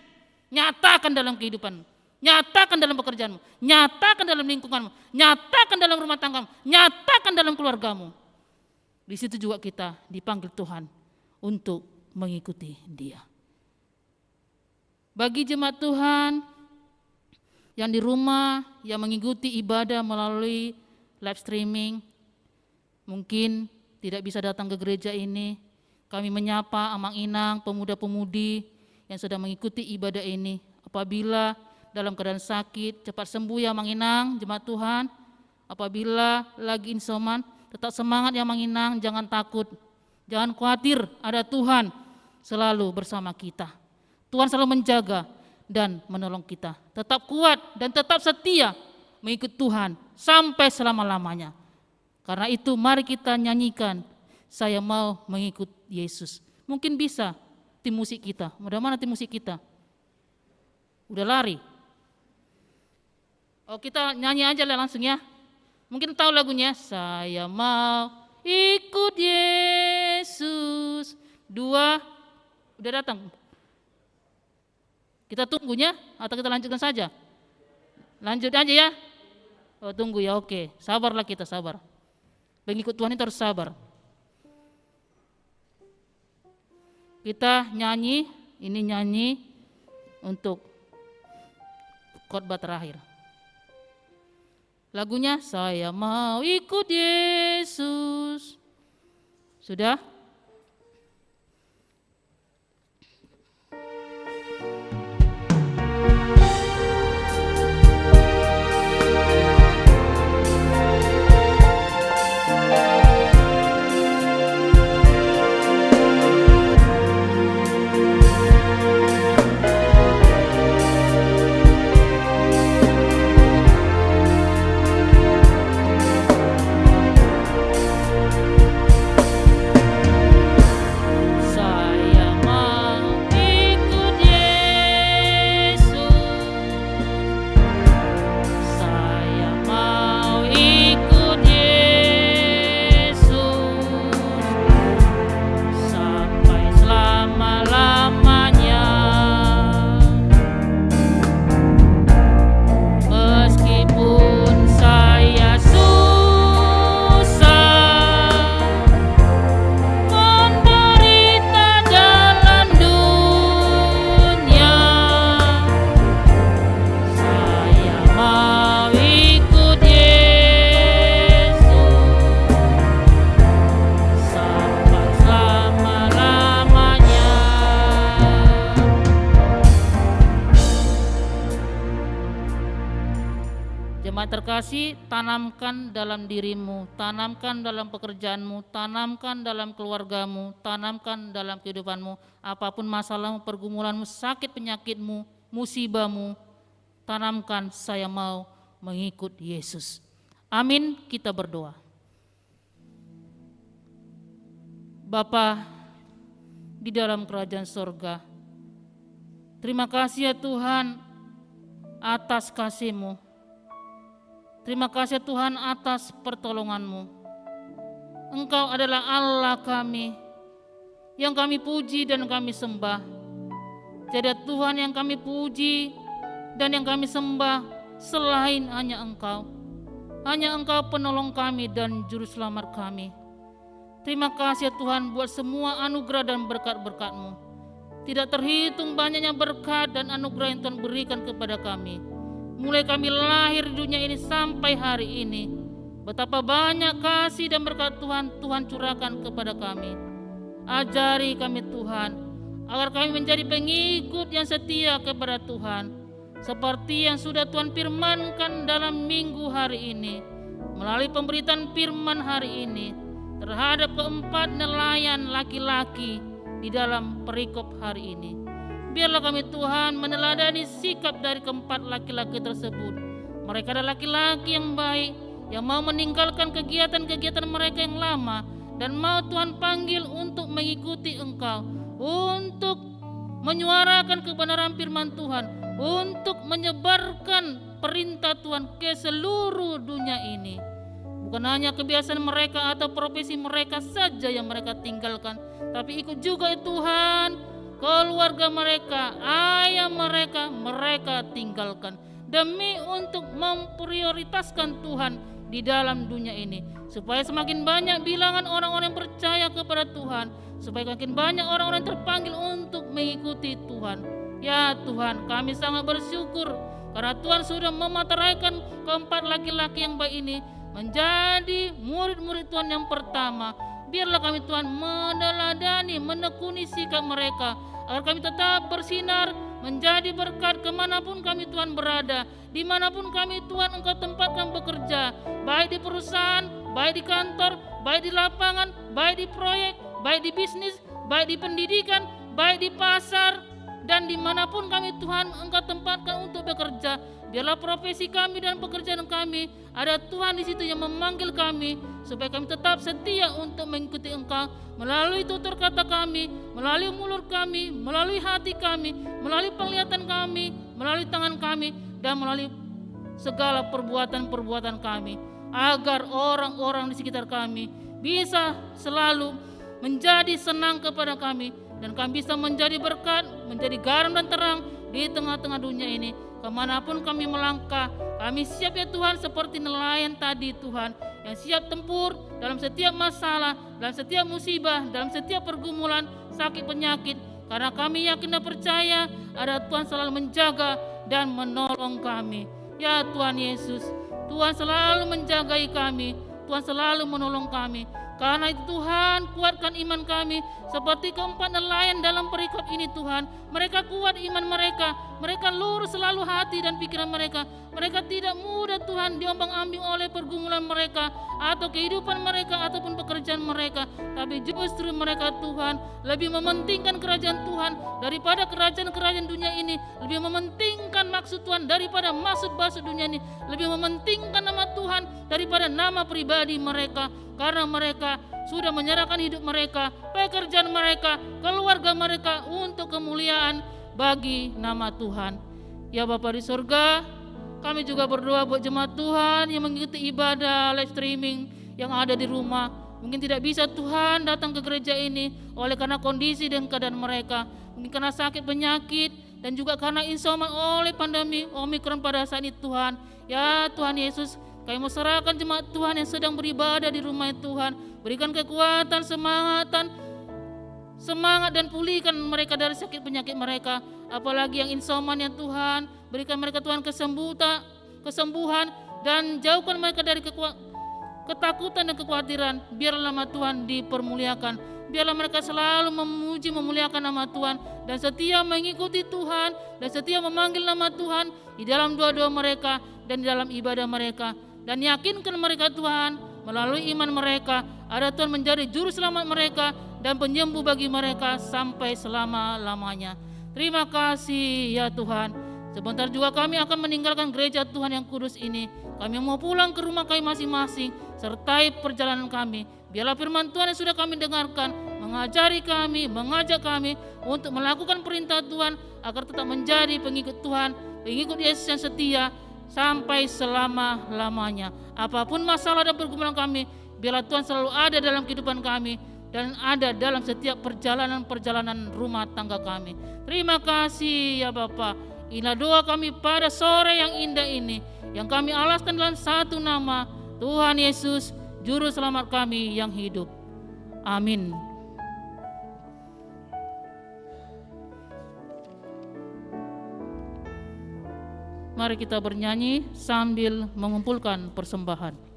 nyatakan dalam kehidupan, nyatakan dalam pekerjaanmu, nyatakan dalam lingkunganmu, nyatakan dalam rumah tanggamu, nyatakan dalam keluargamu. Di situ juga kita dipanggil Tuhan untuk mengikuti Dia. Bagi jemaat Tuhan yang di rumah, yang mengikuti ibadah melalui live streaming, mungkin tidak bisa datang ke gereja ini, kami menyapa amang-inang, pemuda-pemudi yang sedang mengikuti ibadah ini. Apabila dalam keadaan sakit, cepat sembuh ya amang-inang, jemaat Tuhan. Apabila lagi insoman, tetap semangat ya amang-inang, jangan takut. Jangan khawatir, ada Tuhan selalu bersama kita. Tuhan selalu menjaga dan menolong kita. Tetap kuat dan tetap setia mengikut Tuhan sampai selama-lamanya. Karena itu mari kita nyanyikan, saya mau mengikut Yesus. Mungkin bisa tim musik kita. Udah mana tim musik kita? Udah lari. Oh, kita nyanyi aja lah langsung ya. Mungkin tahu lagunya, saya mau ikut Yesus. 2, udah datang. Kita tunggunya atau kita lanjutkan saja? Lanjut aja ya. Oh, tunggu ya, oke. Sabarlah kita, sabar. Pengikut Tuhan itu harus sabar. Kita nyanyi, ini nyanyi untuk khotbah terakhir. Lagunya, saya mau ikut Yesus. Sudah? Anak terkasih, tanamkan dalam dirimu, tanamkan dalam pekerjaanmu, tanamkan dalam keluargamu, tanamkan dalam kehidupanmu. Apapun masalahmu, pergumulanmu, sakit penyakitmu, musibahmu, tanamkan saya mau mengikut Yesus. Amin, kita berdoa. Bapa di dalam kerajaan sorga, terima kasih ya Tuhan atas kasih-Mu. Terima kasih Tuhan atas pertolongan-Mu. Engkau adalah Allah kami, yang kami puji dan kami sembah. Tiada Tuhan yang kami puji dan yang kami sembah selain hanya Engkau. Hanya Engkau penolong kami dan juru selamat kami. Terima kasih Tuhan buat semua anugerah dan berkat-berkat-Mu. Tidak terhitung banyaknya berkat dan anugerah yang Tuhan berikan kepada kami. Mulai kami lahir di dunia ini sampai hari ini, betapa banyak kasih dan berkat Tuhan curahkan kepada kami. Ajari kami Tuhan, agar kami menjadi pengikut yang setia kepada Tuhan, seperti yang sudah Tuhan firmankan dalam minggu hari ini, melalui pemberitaan firman hari ini, terhadap keempat nelayan laki-laki di dalam perikop hari ini. Biarlah kami Tuhan meneladani sikap dari keempat laki-laki tersebut. Mereka adalah laki-laki yang baik, yang mau meninggalkan kegiatan-kegiatan mereka yang lama, dan mau Tuhan panggil untuk mengikuti Engkau, untuk menyuarakan kebenaran firman Tuhan, untuk menyebarkan perintah Tuhan ke seluruh dunia ini. Bukan hanya kebiasaan mereka atau profesi mereka saja yang mereka tinggalkan, tapi ikut juga Tuhan keluarga mereka, ayah mereka tinggalkan demi untuk memprioritaskan Tuhan di dalam dunia ini, supaya semakin banyak bilangan orang-orang yang percaya kepada Tuhan, supaya makin banyak orang-orang yang terpanggil untuk mengikuti Tuhan. Ya Tuhan, kami sangat bersyukur karena Tuhan sudah memateraikan keempat laki-laki yang baik ini menjadi murid-murid Tuhan yang pertama. Biarlah kami Tuhan meneladani, menekuni sikap mereka, agar kami tetap bersinar, menjadi berkat kemanapun kami Tuhan berada, dimanapun kami Tuhan Engkau tempatkan bekerja, baik di perusahaan, baik di kantor, baik di lapangan, baik di proyek, baik di bisnis, baik di pendidikan, baik di pasar, dan dimanapun kami Tuhan Engkau tempatkan untuk bekerja. Biarlah profesi kami dan pekerjaan kami, ada Tuhan di situ yang memanggil kami, supaya kami tetap setia untuk mengikuti Engkau melalui tutur kata kami, melalui mulut kami, melalui hati kami, melalui penglihatan kami, melalui tangan kami, dan melalui segala perbuatan-perbuatan kami, agar orang-orang di sekitar kami bisa selalu menjadi senang kepada kami, dan kami bisa menjadi berkat, menjadi garam dan terang di tengah-tengah dunia ini. Kemanapun kami melangkah, kami siap ya Tuhan, seperti nelayan tadi Tuhan, yang siap tempur dalam setiap masalah, dalam setiap musibah, dalam setiap pergumulan, sakit penyakit. Karena kami yakin dan percaya ada Tuhan selalu menjaga dan menolong kami. Ya Tuhan Yesus, Tuhan selalu menjagai kami, Tuhan selalu menolong kami. Karena itu Tuhan, kuatkan iman kami seperti keempat nelayan dalam perikop ini Tuhan. Mereka kuat iman mereka lurus selalu hati dan pikiran mereka. Mereka tidak mudah Tuhan diombang-ambing oleh pergumulan mereka atau kehidupan mereka ataupun pekerjaan mereka. Tapi justru mereka Tuhan lebih mementingkan kerajaan Tuhan daripada kerajaan-kerajaan dunia ini. Lebih mementingkan maksud Tuhan daripada maksud-maksud dunia ini. Lebih mementingkan nama Tuhan daripada nama pribadi mereka. Karena mereka sudah menyerahkan hidup mereka, pekerjaan mereka, keluarga mereka untuk kemuliaan bagi nama Tuhan. Ya Bapa di surga, kami juga berdoa buat jemaat Tuhan yang mengikuti ibadah live streaming yang ada di rumah. Mungkin tidak bisa Tuhan datang ke gereja ini oleh karena kondisi dan keadaan mereka. Mungkin karena sakit penyakit dan juga karena insomnia oleh pandemi Omikron pada saat ini Tuhan. Ya Tuhan Yesus, kami mau serahkan jemaat Tuhan yang sedang beribadah di rumah Tuhan. Berikan kekuatan, semangat dan pulihkan mereka dari sakit penyakit mereka. Apalagi yang insomnia Tuhan, berikan mereka Tuhan kesembuhan dan jauhkan mereka dari ketakutan dan kekhawatiran. Biarlah nama Tuhan dipermuliakan. Biarlah mereka selalu memuji, memuliakan nama Tuhan dan setia mengikuti Tuhan dan setia memanggil nama Tuhan di dalam doa-doa mereka. dan di dalam ibadah mereka. Dan yakinkan mereka Tuhan, melalui iman mereka, ada Tuhan menjadi juru selamat mereka dan penyembuh bagi mereka sampai selama-lamanya. Terima kasih ya Tuhan. Sebentar juga kami akan meninggalkan gereja Tuhan yang kudus ini. Kami mau pulang ke rumah kami masing-masing, sertai perjalanan kami. Biarlah firman Tuhan yang sudah kami dengarkan mengajari kami, mengajak kami untuk melakukan perintah Tuhan agar tetap menjadi pengikut Tuhan, pengikut Yesus yang setia sampai selama-lamanya. Apapun masalah dan pergumulan kami, biarlah Tuhan selalu ada dalam kehidupan kami dan ada dalam setiap perjalanan-perjalanan rumah tangga kami. Terima kasih ya Bapa. Inilah doa kami pada sore yang indah ini, yang kami alaskan dalam satu nama, Tuhan Yesus, Juru Selamat kami yang hidup. Amin. Mari kita bernyanyi sambil mengumpulkan persembahan.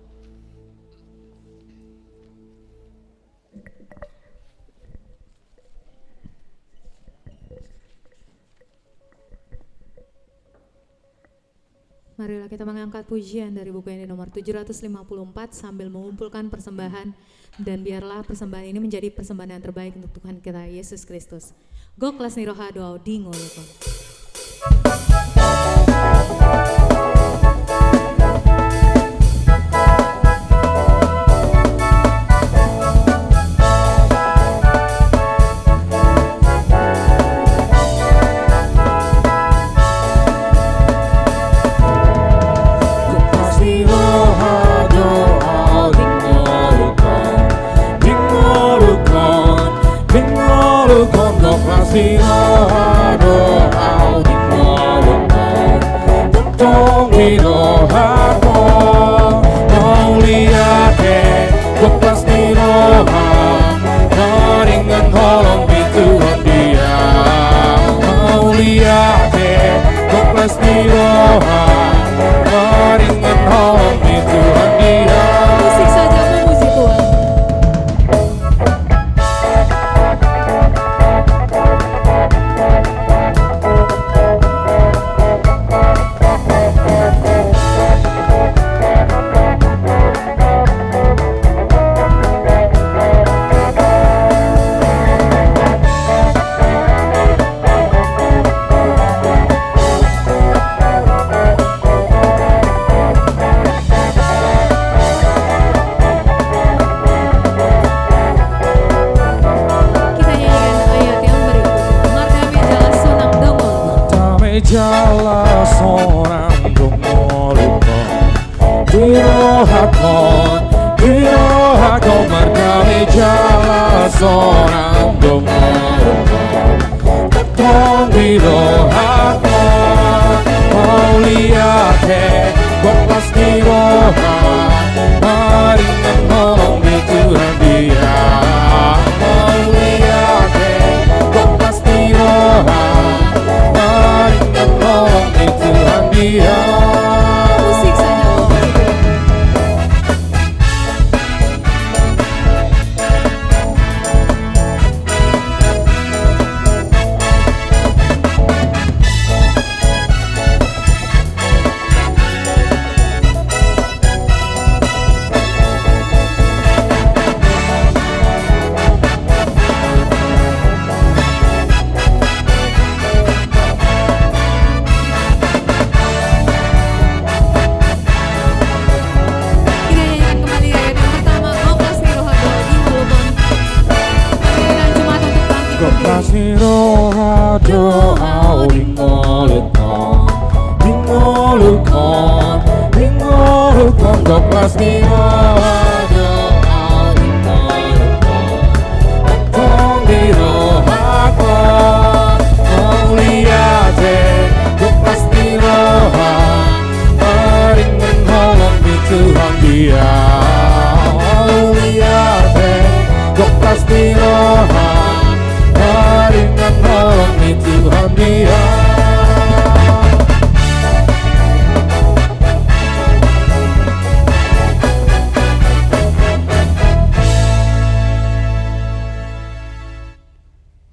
Marilah kita mengangkat pujian dari buku ini nomor 754 sambil mengumpulkan persembahan, dan biarlah persembahan ini menjadi persembahan yang terbaik untuk Tuhan kita Yesus Kristus. Goklas ni roha doa di ngoloko.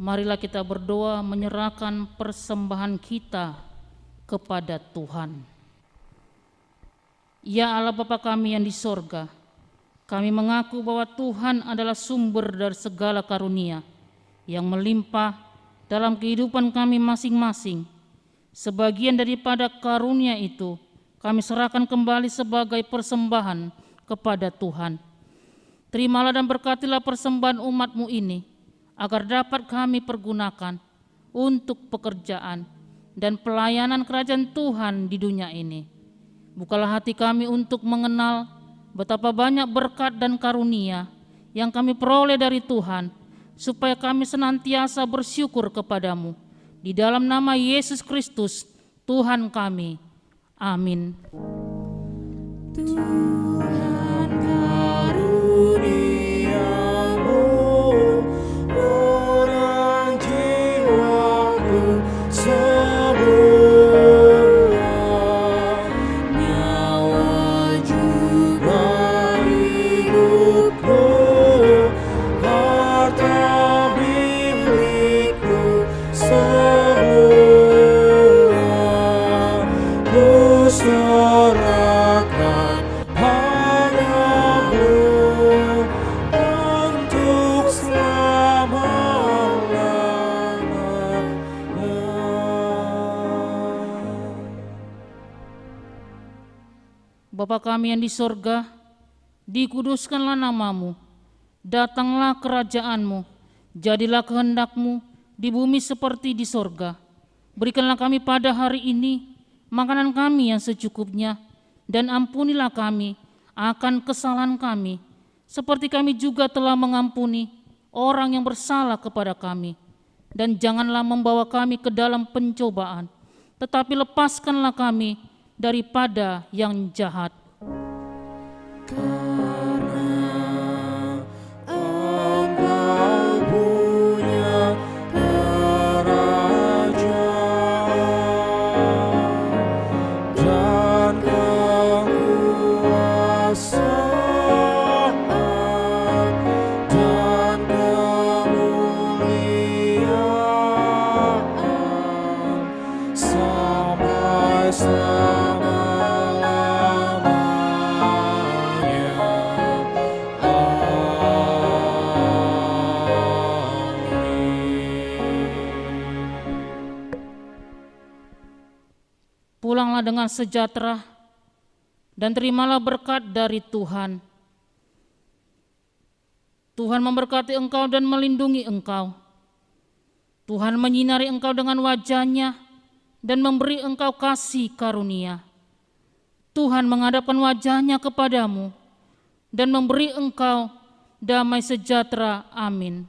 Marilah kita berdoa menyerahkan persembahan kita kepada Tuhan. Ya Allah Bapa kami yang di sorga, kami mengaku bahwa Tuhan adalah sumber dari segala karunia yang melimpah dalam kehidupan kami masing-masing. Sebagian daripada karunia itu kami serahkan kembali sebagai persembahan kepada Tuhan. Terimalah dan berkatilah persembahan umat-Mu ini, agar dapat kami pergunakan untuk pekerjaan dan pelayanan kerajaan Tuhan di dunia ini. Bukalah hati kami untuk mengenal betapa banyak berkat dan karunia yang kami peroleh dari Tuhan, supaya kami senantiasa bersyukur kepadamu. Di dalam nama Yesus Kristus, Tuhan kami. Amin.
Tuhan karuniamu, orang jiwaku semua, nyawa juga hidupku, harta milikku semua, ku serahkan padamu untuk selama-lamanya.
Bapa kami yang di sorga, dikuduskanlah namamu, datanglah kerajaan-Mu, jadilah kehendak-Mu di bumi seperti di sorga. Berikanlah kami pada hari ini makanan kami yang secukupnya, dan ampunilah kami akan kesalahan kami, seperti kami juga telah mengampuni orang yang bersalah kepada kami. Dan janganlah membawa kami ke dalam pencobaan, tetapi lepaskanlah kami daripada yang jahat.
Karena Engkau punya kerajaan dan kekuasaan dan kemuliaan sampai selama-lamanya. Amin.
Pulanglah dengan sejahtera dan terimalah berkat dari Tuhan. Tuhan memberkati engkau dan melindungi engkau. Tuhan menyinari engkau dengan wajah-Nya dan memberi engkau kasih karunia. Tuhan menghadapkan wajah-Nya kepadamu dan memberi engkau damai sejahtera. Amin.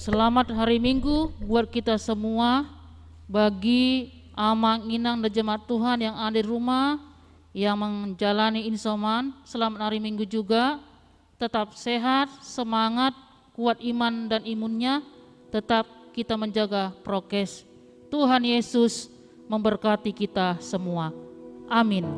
Selamat hari Minggu buat kita semua. Bagi Amang, Inang, dan jemaat Tuhan yang ada di rumah, yang menjalani insoman, selamat hari Minggu juga. Tetap sehat, semangat, kuat iman dan imunnya. Tetap kita menjaga prokes. Tuhan Yesus memberkati kita semua. Amin.